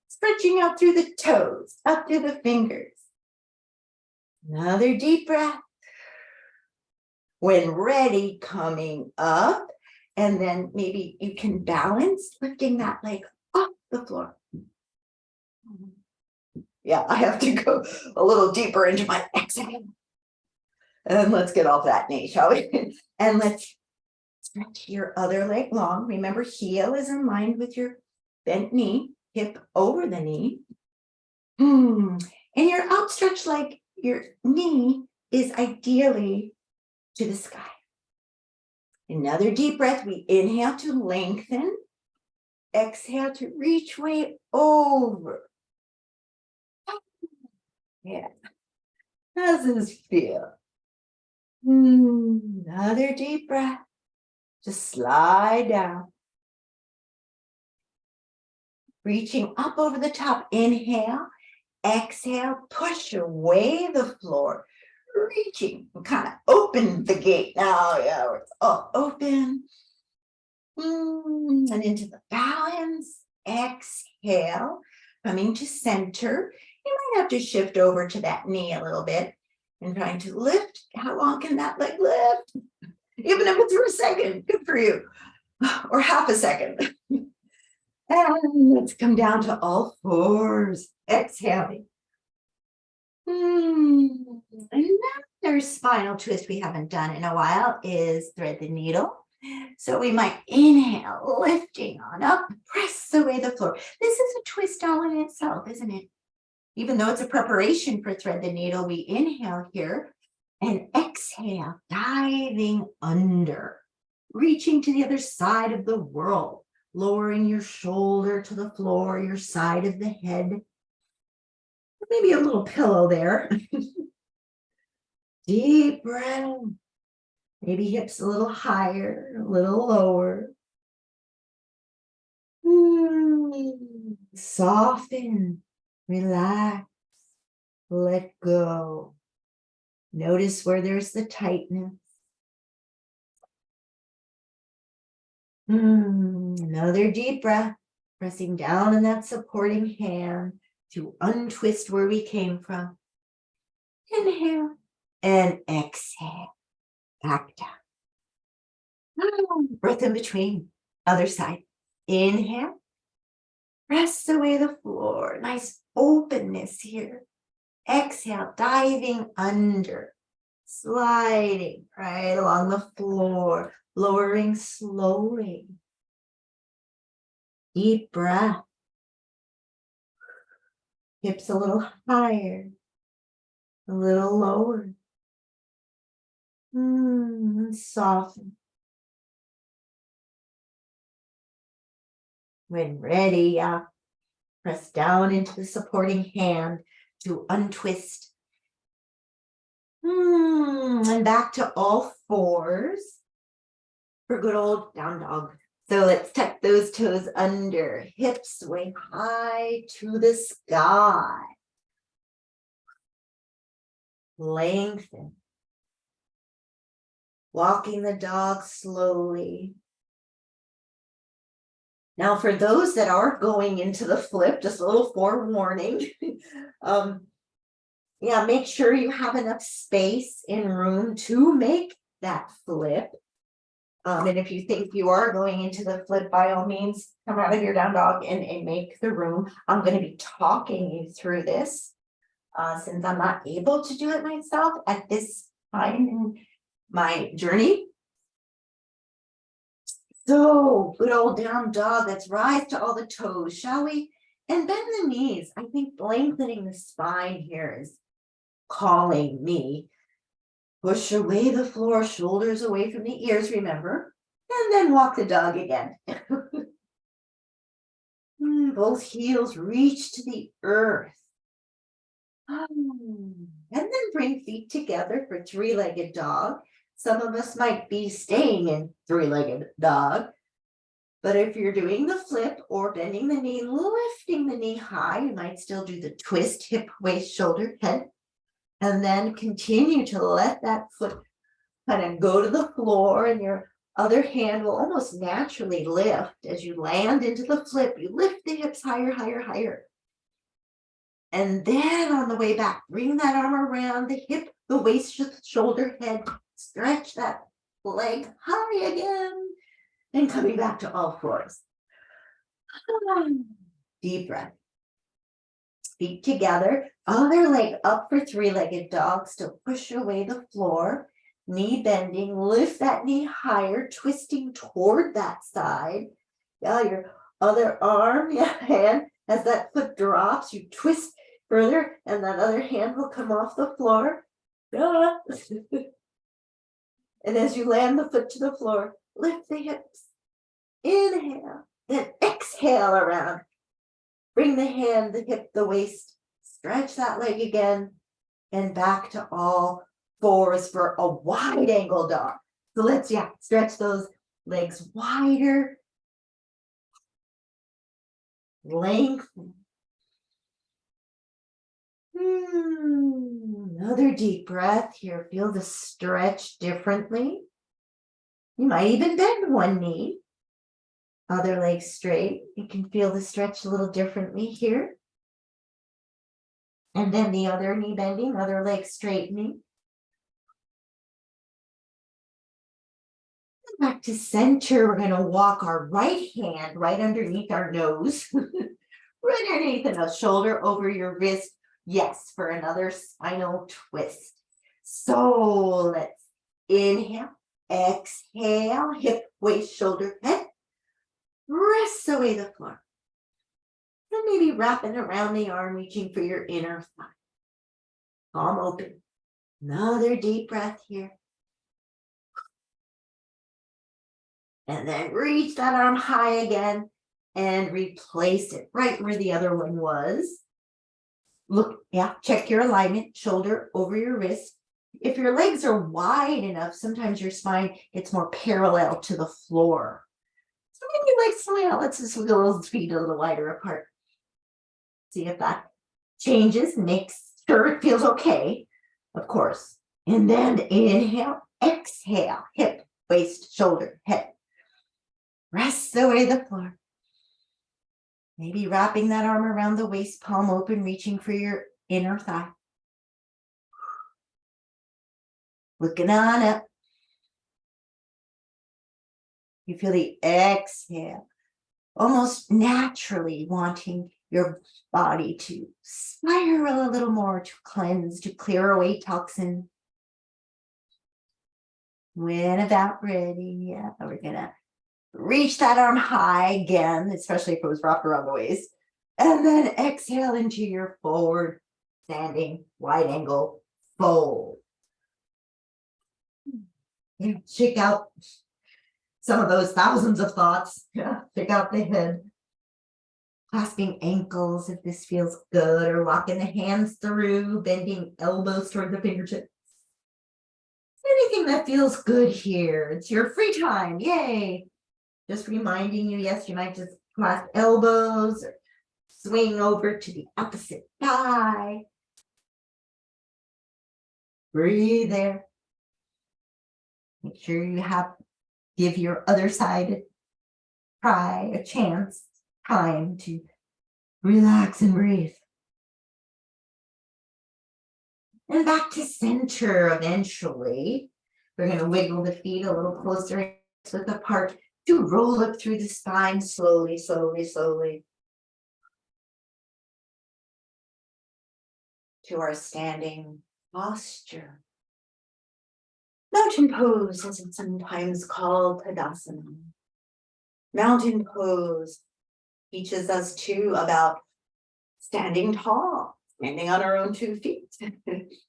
stretching out through the toes, up to the fingers. Another deep breath. When ready, coming up, and then maybe you can balance, lifting that leg off the floor. Yeah, I have to go a little deeper into my exhale. And let's get off that knee, shall we? And let's stretch your other leg long. Remember, heel is in line with your bent knee, hip over the knee. And your outstretched leg, your knee is ideally to the sky. Another deep breath. We inhale to lengthen. Exhale to reach way over. Yeah. How does this feel? Another deep breath. Just slide down. Reaching up over the top. Inhale. Exhale. Push away the floor. Reaching. Kind of open the gate now. Yeah, it's all open. And into the balance. Exhale. Coming to center. You might have to shift over to that knee a little bit and trying to lift. How long can that leg lift? Even if it's for a second, good for you. Or half a second. And let's come down to all fours. Exhaling. Another spinal twist we haven't done in a while is thread the needle. So we might inhale, lifting on up, press away the floor. This is a twist all in itself, isn't it? Even though it's a preparation for thread the needle, we inhale here and exhale, diving under, reaching to the other side of the world, lowering your shoulder to the floor, your side of the head. Maybe a little pillow there. Deep breath. Maybe hips a little higher, a little lower. Soften, relax, let go. Notice where there's the tightness. Another deep breath, pressing down on that supporting hand to untwist where we came from. Inhale and exhale, back down. Breath in between, other side. Inhale, press away the floor. Nice openness here. Exhale, diving under, sliding right along the floor, lowering slowly. Deep breath. Hips a little higher, a little lower. Soften. When ready, press down into the supporting hand to untwist. And back to all fours for good old down dog. So let's tuck those toes under, hips way high to the sky. Lengthen. Walking the dog slowly. Now, for those that are going into the flip, just a little forewarning. Make sure you have enough space in room to make that flip. And if you think you are going into the flip, by all means, come out of your down dog and make the room. I'm going to be talking you through this since I'm not able to do it myself at this time in my journey. So, good old down dog. Let's rise to all the toes, shall we? And bend the knees. I think lengthening the spine here is calling me. Push away the floor, shoulders away from the ears, remember, and then walk the dog again. Both heels reach to the earth. And then bring feet together for three-legged dog. Some of us might be staying in three-legged dog. But if you're doing the flip or bending the knee, lifting the knee high, you might still do the twist, hip, waist, shoulder, head. And then continue to let that foot kind of go to the floor, and your other hand will almost naturally lift as you land into the flip. You lift the hips higher, higher, higher. And then on the way back, bring that arm around the hip, the waist, shoulder, head. Stretch that leg high again. And coming back to all fours. Deep breath. Feet together, other leg up for three-legged dog. Still push away the floor. Knee bending, lift that knee higher, twisting toward that side. Your other arm, hand, as that foot drops, you twist further, and that other hand will come off the floor. And as you land the foot to the floor, lift the hips. Inhale, then exhale around. Bring the hand, the hip, the waist. Stretch that leg again, and back to all fours for a wide angle dog. So let's, stretch those legs wider. Lengthen. Another deep breath here. Feel the stretch differently. You might even bend one knee. Other leg straight. You can feel the stretch a little differently here. And then the other knee bending, other leg straightening. Back to center. We're going to walk our right hand right underneath our nose, right underneath the shoulder over your wrist. Yes, for another spinal twist. So let's inhale, exhale, hip, waist, shoulder, head. Press away the floor. And maybe wrapping around the arm, reaching for your inner thigh. Palm open. Another deep breath here. And then reach that arm high again and replace it right where the other one was. Look, yeah, check your alignment, shoulder over your wrist. If your legs are wide enough, sometimes your spine gets more parallel to the floor. So maybe like smile, let's just wiggle those feet a little wider apart. See if that changes, makes sure it feels okay, of course. And then inhale, exhale, hip, waist, shoulder, head. Press away the floor. Maybe wrapping that arm around the waist, palm open, reaching for your inner thigh. Looking on up. You feel the exhale, almost naturally wanting your body to spiral a little more, to cleanse, to clear away toxin. When about ready, yeah, we're gonna reach that arm high again, especially if it was wrapped around the waist. And then exhale into your forward standing wide angle fold. Yeah, shake out some of those thousands of thoughts. Yeah, shake out the head. Clasping ankles if this feels good, or walking the hands through, bending elbows toward the fingertips. Anything that feels good here. It's your free time. Yay. Just reminding you, yes, you might just clasp elbows or swing over to the opposite thigh. Breathe there. Make sure you give your other side a chance, time to relax and breathe. And back to center eventually. We're going to wiggle the feet a little closer, width apart, to roll up through the spine slowly, slowly, slowly. To our standing posture. Mountain pose, as it's sometimes called, Tadasana. Mountain pose teaches us too about standing tall, standing on our own 2 feet.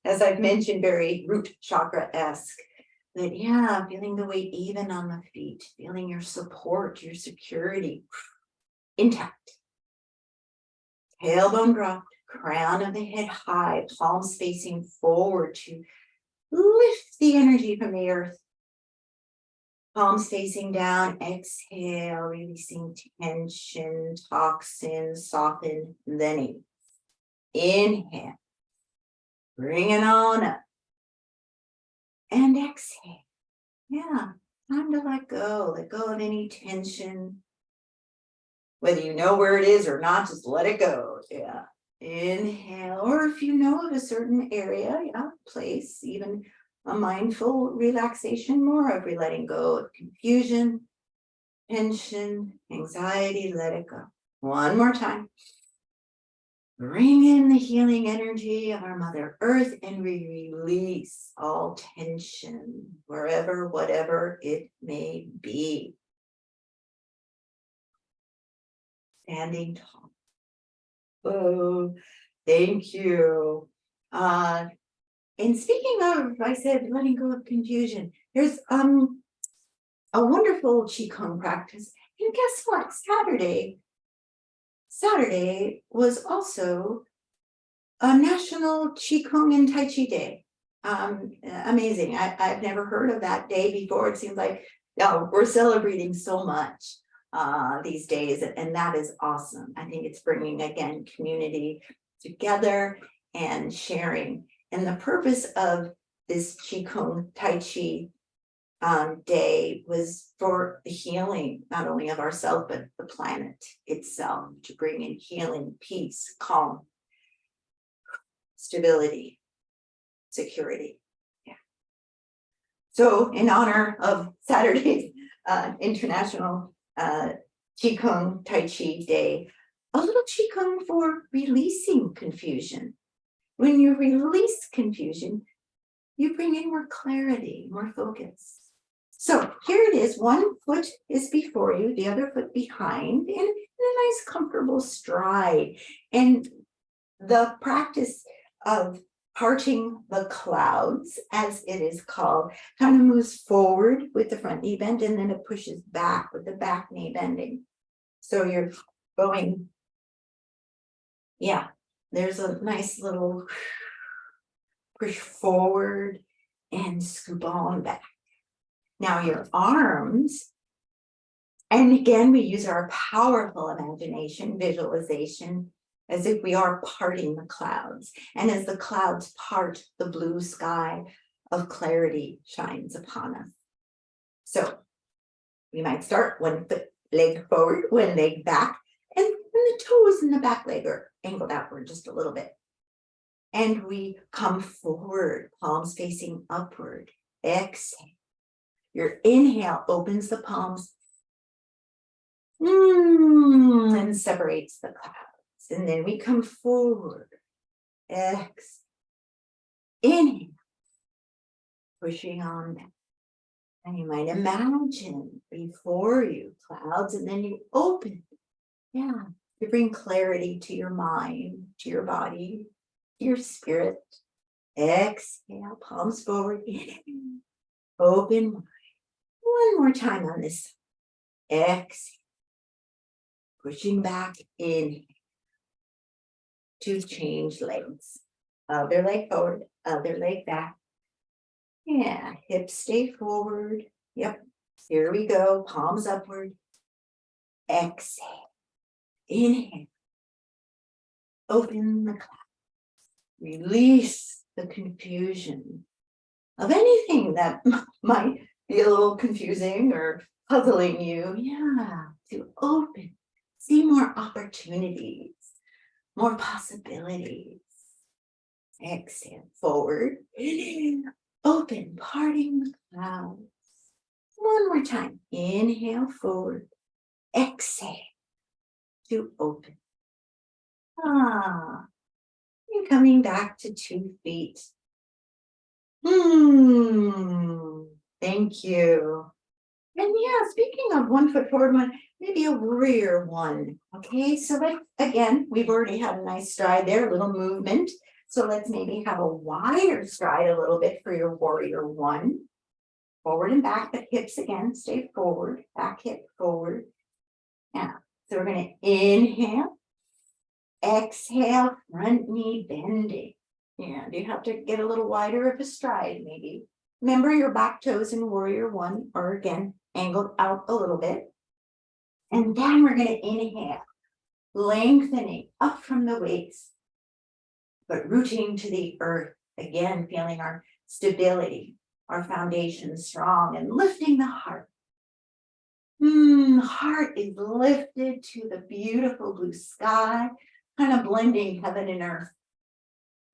As I've mentioned, very root chakra-esque. But yeah, feeling the weight even on the feet, feeling your support, your security intact. Tailbone dropped, crown of the head high, palms facing forward to lift the energy from the earth. Palms facing down, exhale, releasing tension, toxin, soften, then inhale. Bring it on up. And exhale. Yeah, time to let go of any tension. Whether you know where it is or not, just let it go. Yeah. Inhale, or if you know of a certain area, yeah, place, even a mindful relaxation, more of letting go of confusion, tension, anxiety, let it go. One more time. Bring in the healing energy of our Mother Earth and we release all tension, wherever, whatever it may be. Standing tall. Oh, thank you. And speaking of, I said, letting go of confusion, there's a wonderful Qi Gong practice. And guess what? Saturday was also a National Qi Gong and Tai Chi Day. Amazing. I've never heard of that day before. It seems like we're celebrating so much these days, and that is awesome. I think it's bringing, again, community together and sharing. And the purpose of this Qi Gong Tai Chi day was for the healing, not only of ourselves, but the planet itself, to bring in healing, peace, calm. stability, security. Yeah. So in honor of Saturday's International Qi Gong Tai Chi Day, a little Qi Gong for releasing confusion. When you release confusion, you bring in more clarity, more focus. So here it is. One foot is before you, the other foot behind, and in a nice comfortable stride. And the practice of parting the clouds, as it is called, kind of moves forward with the front knee bend, and then it pushes back with the back knee bending. So you're going, yeah, there's a nice little push forward and scoop on back. Now your arms, and again, we use our powerful imagination, visualization, as if we are parting the clouds. And as the clouds part, the blue sky of clarity shines upon us. So we might start one foot, leg forward, one leg back, and the toes in the back leg are angled outward just a little bit. And we come forward, palms facing upward. Exhale. Your inhale opens the palms and separates the clouds. And then we come forward. Exhale. Inhale. Pushing on back. And you might imagine before you clouds, and then you open. Yeah. You bring clarity to your mind, to your body, to your spirit. Exhale. Palms forward. Open wide. One more time on this. Exhale. Pushing back, inhale. To change legs. Other leg forward, other leg back. Yeah, hips stay forward. Yep, here we go. Palms upward. Exhale. Inhale. Open the clouds. Release the confusion of anything that might be a little confusing or puzzling you. Yeah, to open. See more opportunities, more possibilities. Exhale, forward. Open, parting the clouds. One more time. Inhale, forward. Exhale, to open. And coming back to 2 feet. Thank you. And yeah, speaking of 1 foot forward, one, maybe a warrior one. Okay, so again, we've already had a nice stride there, a little movement. So let's maybe have a wider stride a little bit for your warrior one. Forward and back, but hips again, stay forward, back hip forward. Yeah, so we're going to inhale, exhale, front knee bending. Yeah, you have to get a little wider of a stride maybe. Remember your back toes in warrior one are again angled out a little bit. And then we're going to inhale, lengthening up from the waist, but rooting to the earth. Again, feeling our stability, our foundation strong, and lifting the heart. Heart is lifted to the beautiful blue sky, kind of blending heaven and earth.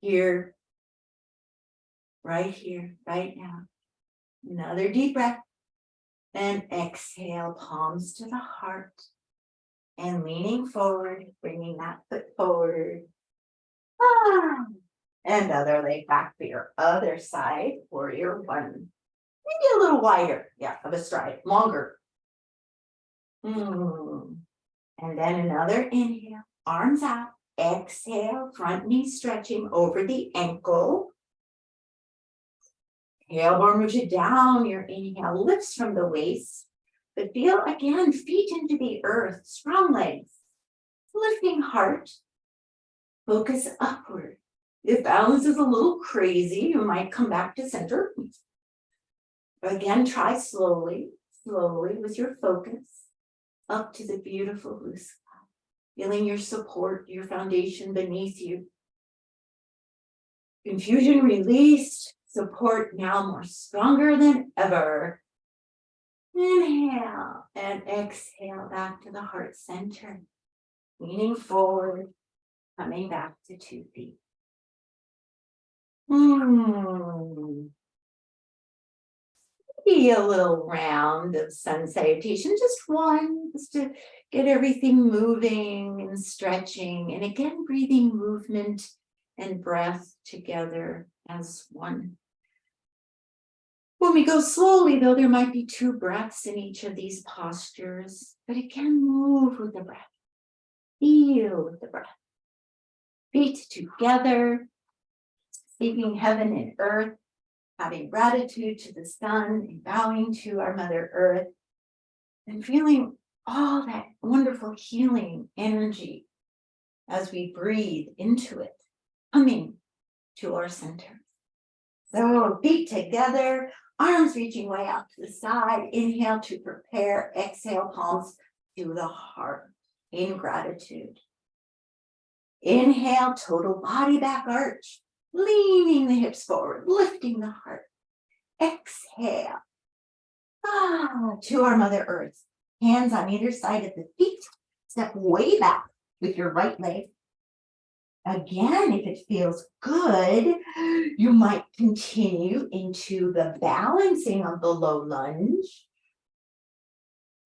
Here, right now. Another deep breath. And exhale, palms to the heart. And leaning forward, bringing that foot forward. And other leg back for your other side, warrior one. Maybe a little wider, yeah, of a stride, longer. And then another inhale, arms out. Exhale, front knee stretching over the ankle. Tailbone rooted down, your inhale lifts from the waist. But feel again, feet into the earth, strong legs. Lifting heart. Focus upward. If balance is a little crazy, you might come back to center. Again, try slowly with your focus up to the beautiful blue sky. Feeling your support, your foundation beneath you. Confusion released, support now more stronger than ever. Inhale and exhale back to the heart center. Leaning forward, coming back to 2 feet. Maybe a little round of sun salutation, just one, just to get everything moving and stretching. And again, breathing movement and breath together as one. When we go slowly, though, there might be 2 breaths in each of these postures, but again, move with the breath. Feel with the breath. Feet together, speaking heaven and earth, having gratitude to the sun and bowing to our Mother Earth, and feeling all that wonderful healing energy as we breathe into it, coming to our center. So feet together, arms reaching way out to the side. Inhale to prepare. Exhale, palms to the heart in gratitude. Inhale, total body back arch, leaning the hips forward, lifting the heart. Exhale. To our Mother Earth. Hands on either side of the feet. Step way back with your right leg. Again, if it feels good, you might continue into the balancing of the low lunge.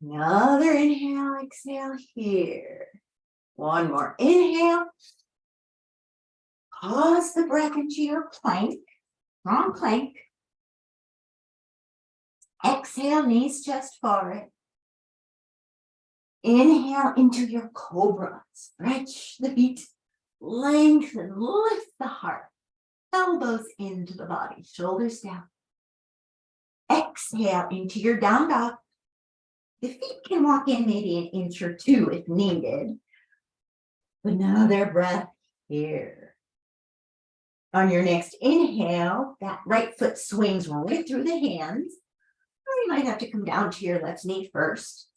Another inhale, exhale here. One more inhale. Pause the breath into your plank, strong plank. Exhale, knees chest forward. Inhale into your cobra. Stretch the feet, lengthen, lift the heart. Elbows into the body, shoulders down. Exhale into your down dog. The feet can walk in maybe an inch or 2 if needed. Another breath here. On your next inhale, that right foot swings right through the hands. Or you might have to come down to your left knee first.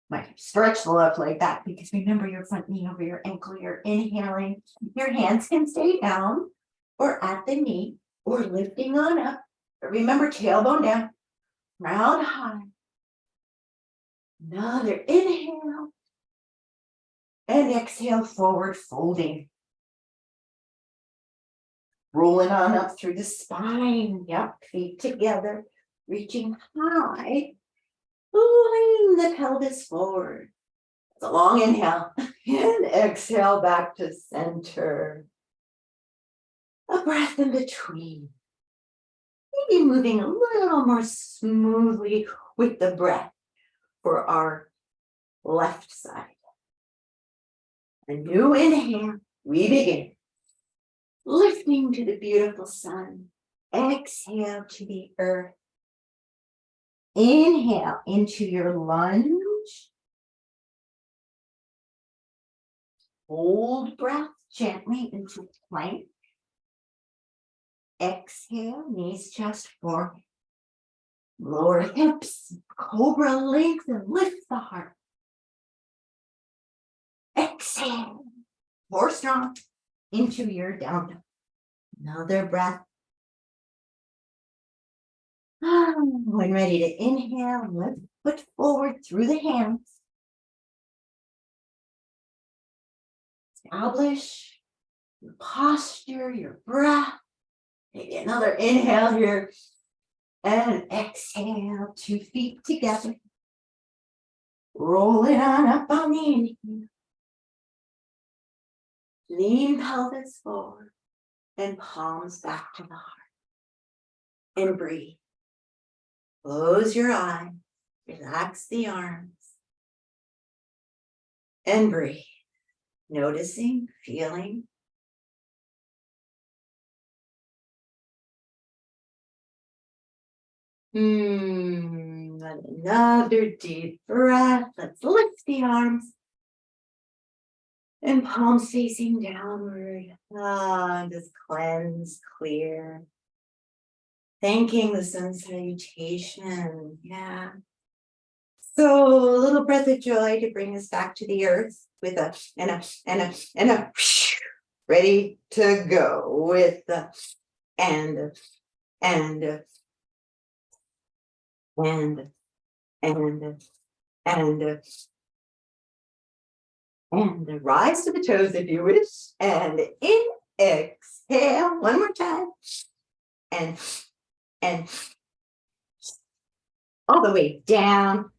Might stretch the left leg back because remember your front knee over your ankle. You're inhaling. Your hands can stay down or at the knee or lifting on up. But remember, tailbone down, round high. Another inhale. And exhale, forward folding. Rolling on up through the spine. Yep, feet together, reaching high. Pulling the pelvis forward. It's a long inhale. And exhale back to center. A breath in between. Maybe moving a little more smoothly with the breath for our left side. A new inhale, we begin. Lifting to the beautiful sun. Exhale to the earth. Inhale into your lunge. Hold breath gently into plank. Exhale, knees chest forward. Lower hips, cobra lengthen, lift the heart. Exhale, more strong into your down dog. Another breath. When ready to inhale, lift foot forward through the hands. Establish your posture, your breath. Maybe another inhale here. And exhale, 2 feet together. Roll it on up on the inhale. Lean pelvis forward and palms back to the heart. And breathe. Close your eyes. Relax the arms. And breathe. Noticing, feeling. Another deep breath. Let's lift the arms. And palms facing downward. Just cleanse, clear. Thanking the sun salutation. Yeah. So a little breath of joy to bring us back to the earth with a ready to go with the and rise to the toes if you wish, and in exhale, one more time, and all the way down.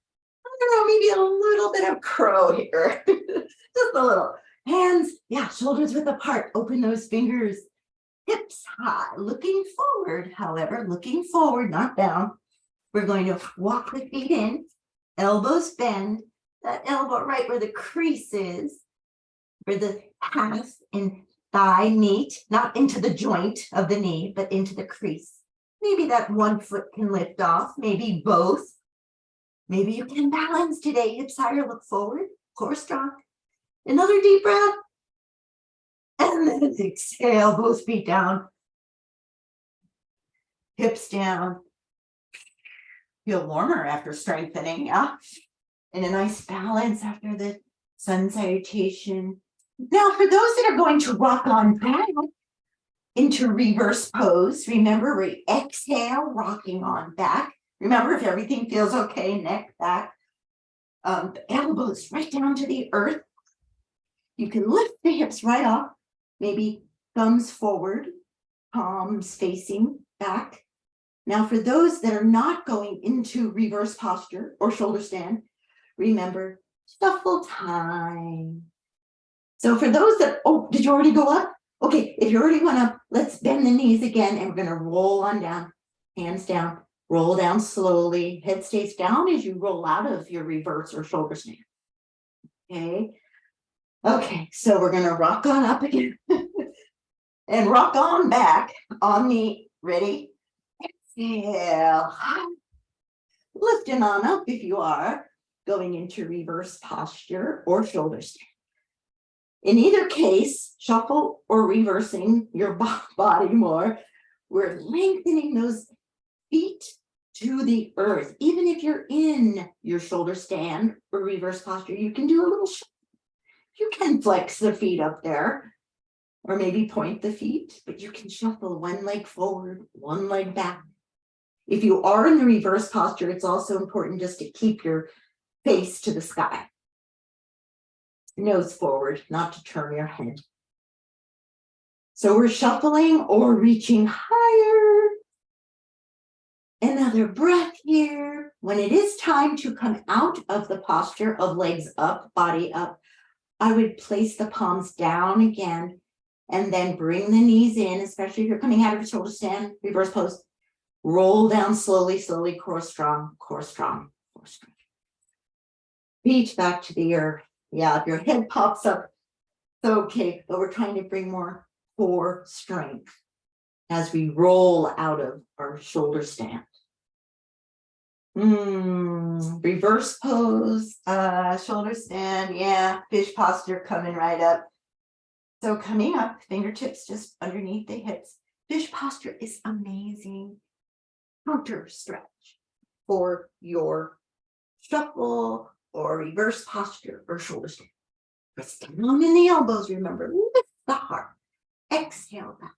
I don't know, maybe a little bit of crow here. Just a little. Hands, yeah, shoulders width apart. Open those fingers. Hips high, looking forward, however, looking forward, not down. We're going to walk the feet in, elbows bend, that elbow right where the crease is, where the calf and thigh meet, not into the joint of the knee, but into the crease. Maybe that one foot can lift off, maybe both. Maybe you can balance today, hips higher, look forward, core strong. Another deep breath. And then exhale, both feet down. Hips down. Feel warmer after strengthening, yeah? And a nice balance after the sun salutation. Now, for those that are going to rock on back into reverse pose, remember we exhale, rocking on back. Remember, if everything feels okay, neck back, elbows right down to the earth. You can lift the hips right off, maybe thumbs forward, palms facing back. Now, for those that are not going into reverse posture or shoulder stand, remember, shuffle time. So for those that, oh, did you already go up? Okay, if you already went up, let's bend the knees again, and we're gonna roll on down, hands down, roll down slowly, head stays down as you roll out of your reverse or shoulder stand. Okay, so we're gonna rock on up again and rock on back on the, ready? Exhale, lifting on up if you are going into reverse posture or shoulder stand. In either case, shuffle or reversing your body more, we're lengthening those feet to the earth. Even if you're in your shoulder stand or reverse posture, you can do a little shuffle. You can flex the feet up there, or maybe point the feet, but you can shuffle one leg forward, one leg back. If you are in the reverse posture, it's also important just to keep your face to the sky. Nose forward, not to turn your head. So we're shuffling or reaching higher. Another breath here. When it is time to come out of the posture of legs up, body up, I would place the palms down again and then bring the knees in, especially if you're coming out of a shoulder stand, reverse pose. Roll down slowly, slowly, core strong, core strong, core strong. Reach back to the earth. Yeah, if your head pops up, it's okay, but we're trying to bring more core strength as we roll out of our shoulder stand. Reverse pose, shoulder stand, yeah, fish posture coming right up. So coming up, fingertips just underneath the hips. Fish posture is amazing. Counter stretch for your shuffle or reverse posture or shoulder stand. Press down in the elbows, remember, lift the heart. Exhale back.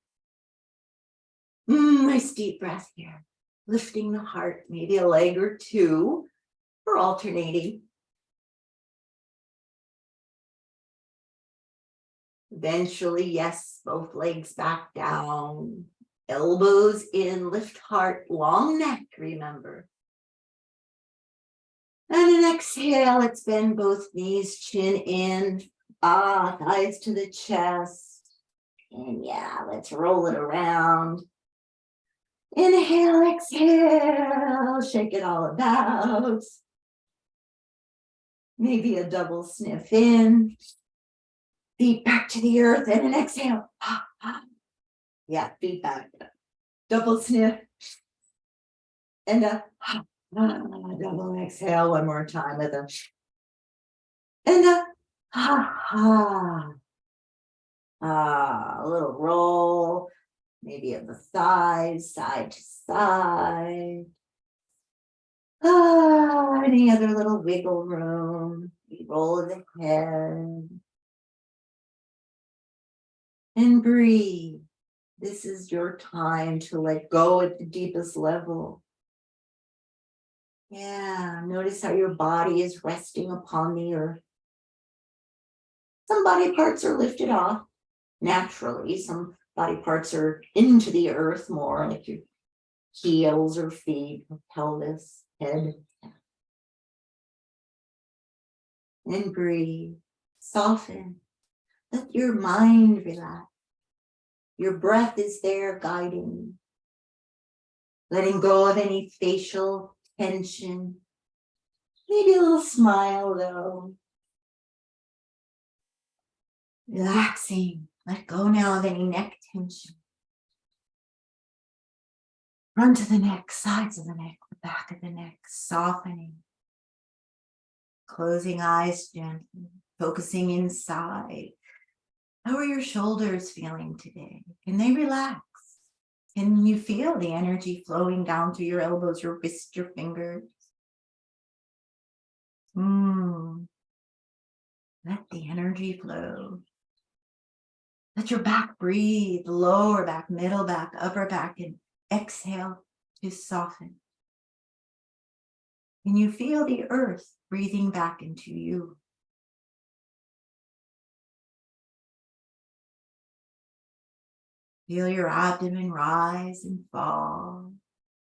Nice deep breath here. Lifting the heart, maybe a leg or two, or alternating. Eventually, yes, both legs back down. Elbows in, lift heart, long neck, remember. And an exhale, let's bend both knees, chin in, thighs to the chest. And yeah, let's roll it around. Inhale, exhale, shake it all about. Maybe a double sniff in. Feet back to the earth and an exhale. Yeah, feet back. Double sniff. And a double exhale one more time with a and a little roll, maybe of the thighs, side to side. Any other little wiggle room. We roll of the head. And breathe. This is your time to let go at the deepest level. Yeah, notice how your body is resting upon the earth. Some body parts are lifted off. naturally. Some body parts are into the earth more, like your heels or feet, or pelvis, head. And breathe, soften, let your mind relax. Your breath is there guiding, letting go of any facial tension. Maybe a little smile though. Relaxing, let go now of any neck tension. Front of the neck, sides of the neck, the back of the neck, softening. Closing eyes gently, focusing inside. How are your shoulders feeling today? Can they relax? Can you feel the energy flowing down through your elbows, your wrists, your fingers? Let the energy flow. Let your back breathe, lower back, middle back, upper back, and exhale to soften. Can you feel the earth breathing back into you? Feel your abdomen rise and fall,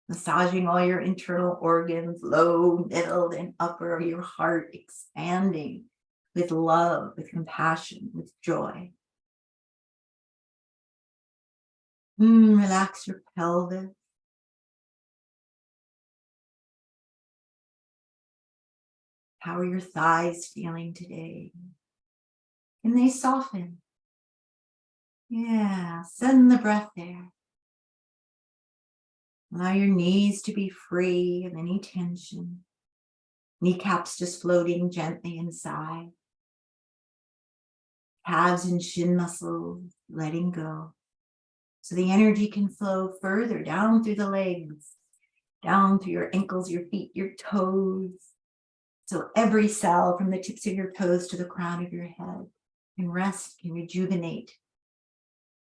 massaging all your internal organs, low, middle, and upper, your heart expanding with love, with compassion, with joy. Relax your pelvis. How are your thighs feeling today? Can they soften? Yeah, send the breath there. Allow your knees to be free of any tension. Kneecaps just floating gently inside. Calves and shin muscles letting go. So the energy can flow further down through the legs, down through your ankles, your feet, your toes. So every cell from the tips of your toes to the crown of your head can rest, can rejuvenate,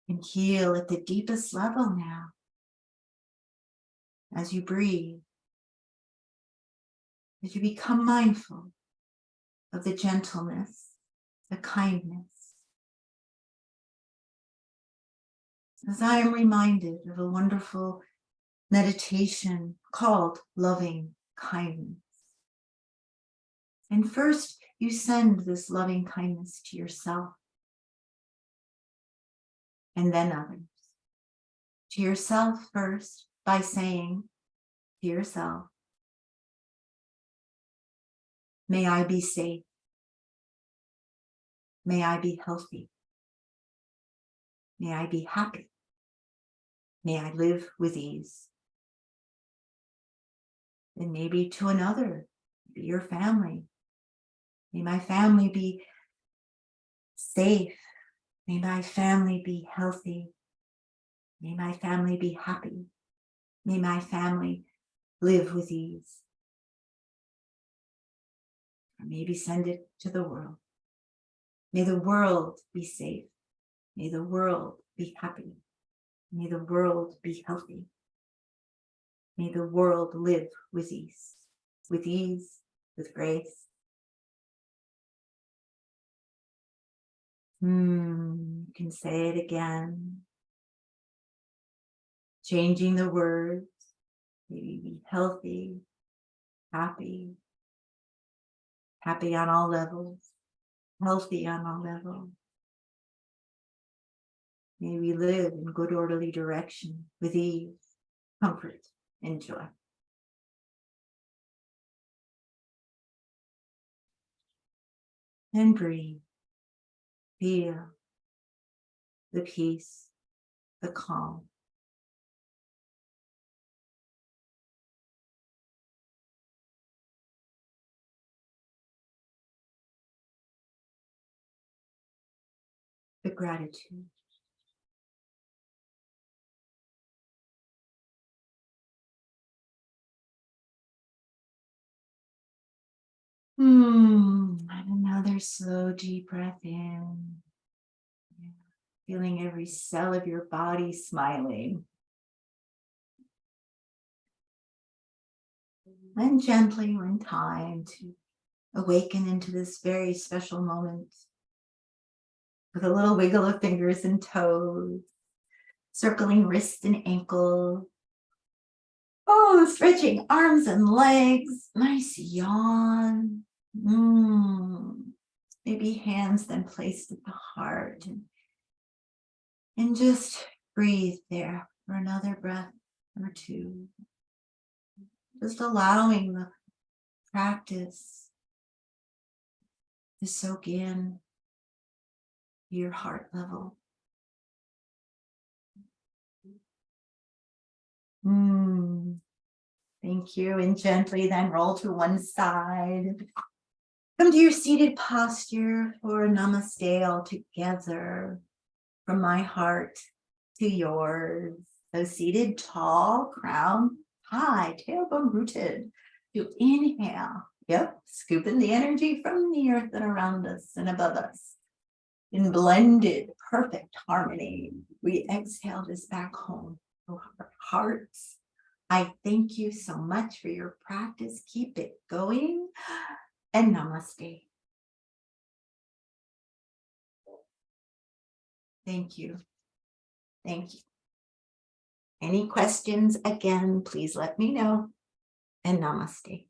and heal at the deepest level now. As you breathe, as you become mindful of the gentleness, the kindness. As I am reminded of a wonderful meditation called loving kindness. And first, you send this loving kindness to yourself, and then others. To yourself first, by saying to yourself, may I be safe. May I be healthy. May I be happy. May I live with ease. And maybe to another, maybe your family. May my family be safe. May my family be healthy. May my family be happy. May my family live with ease. Or maybe send it to the world. May the world be safe. May the world be happy. May the world be healthy. May the world live with ease, with grace. You can say it again. Changing the words. Maybe be healthy, happy, happy on all levels, healthy on all levels. May we live in good orderly direction with ease, comfort, and joy. And breathe. Feel the peace, the calm. The gratitude. And another slow, deep breath in. Yeah. Feeling every cell of your body smiling. And gently, when time to awaken into this very special moment, with a little wiggle of fingers and toes, circling wrist and ankle. Oh, stretching arms and legs. Nice yawn. Maybe hands then placed at the heart. And just breathe there for another breath or two. Just allowing the practice to soak in your heart level. Thank you. And gently then roll to one side. Come to your seated posture for a namaste all together. From my heart to yours. So seated tall, crown high, tailbone rooted. To inhale. Yep, scooping the energy from the earth and around us and above us. In blended, perfect harmony, we exhale this back home to our hearts. I thank you so much for your practice. Keep it going. And namaste. Thank you. Thank you. Any questions, again, please let me know. And namaste.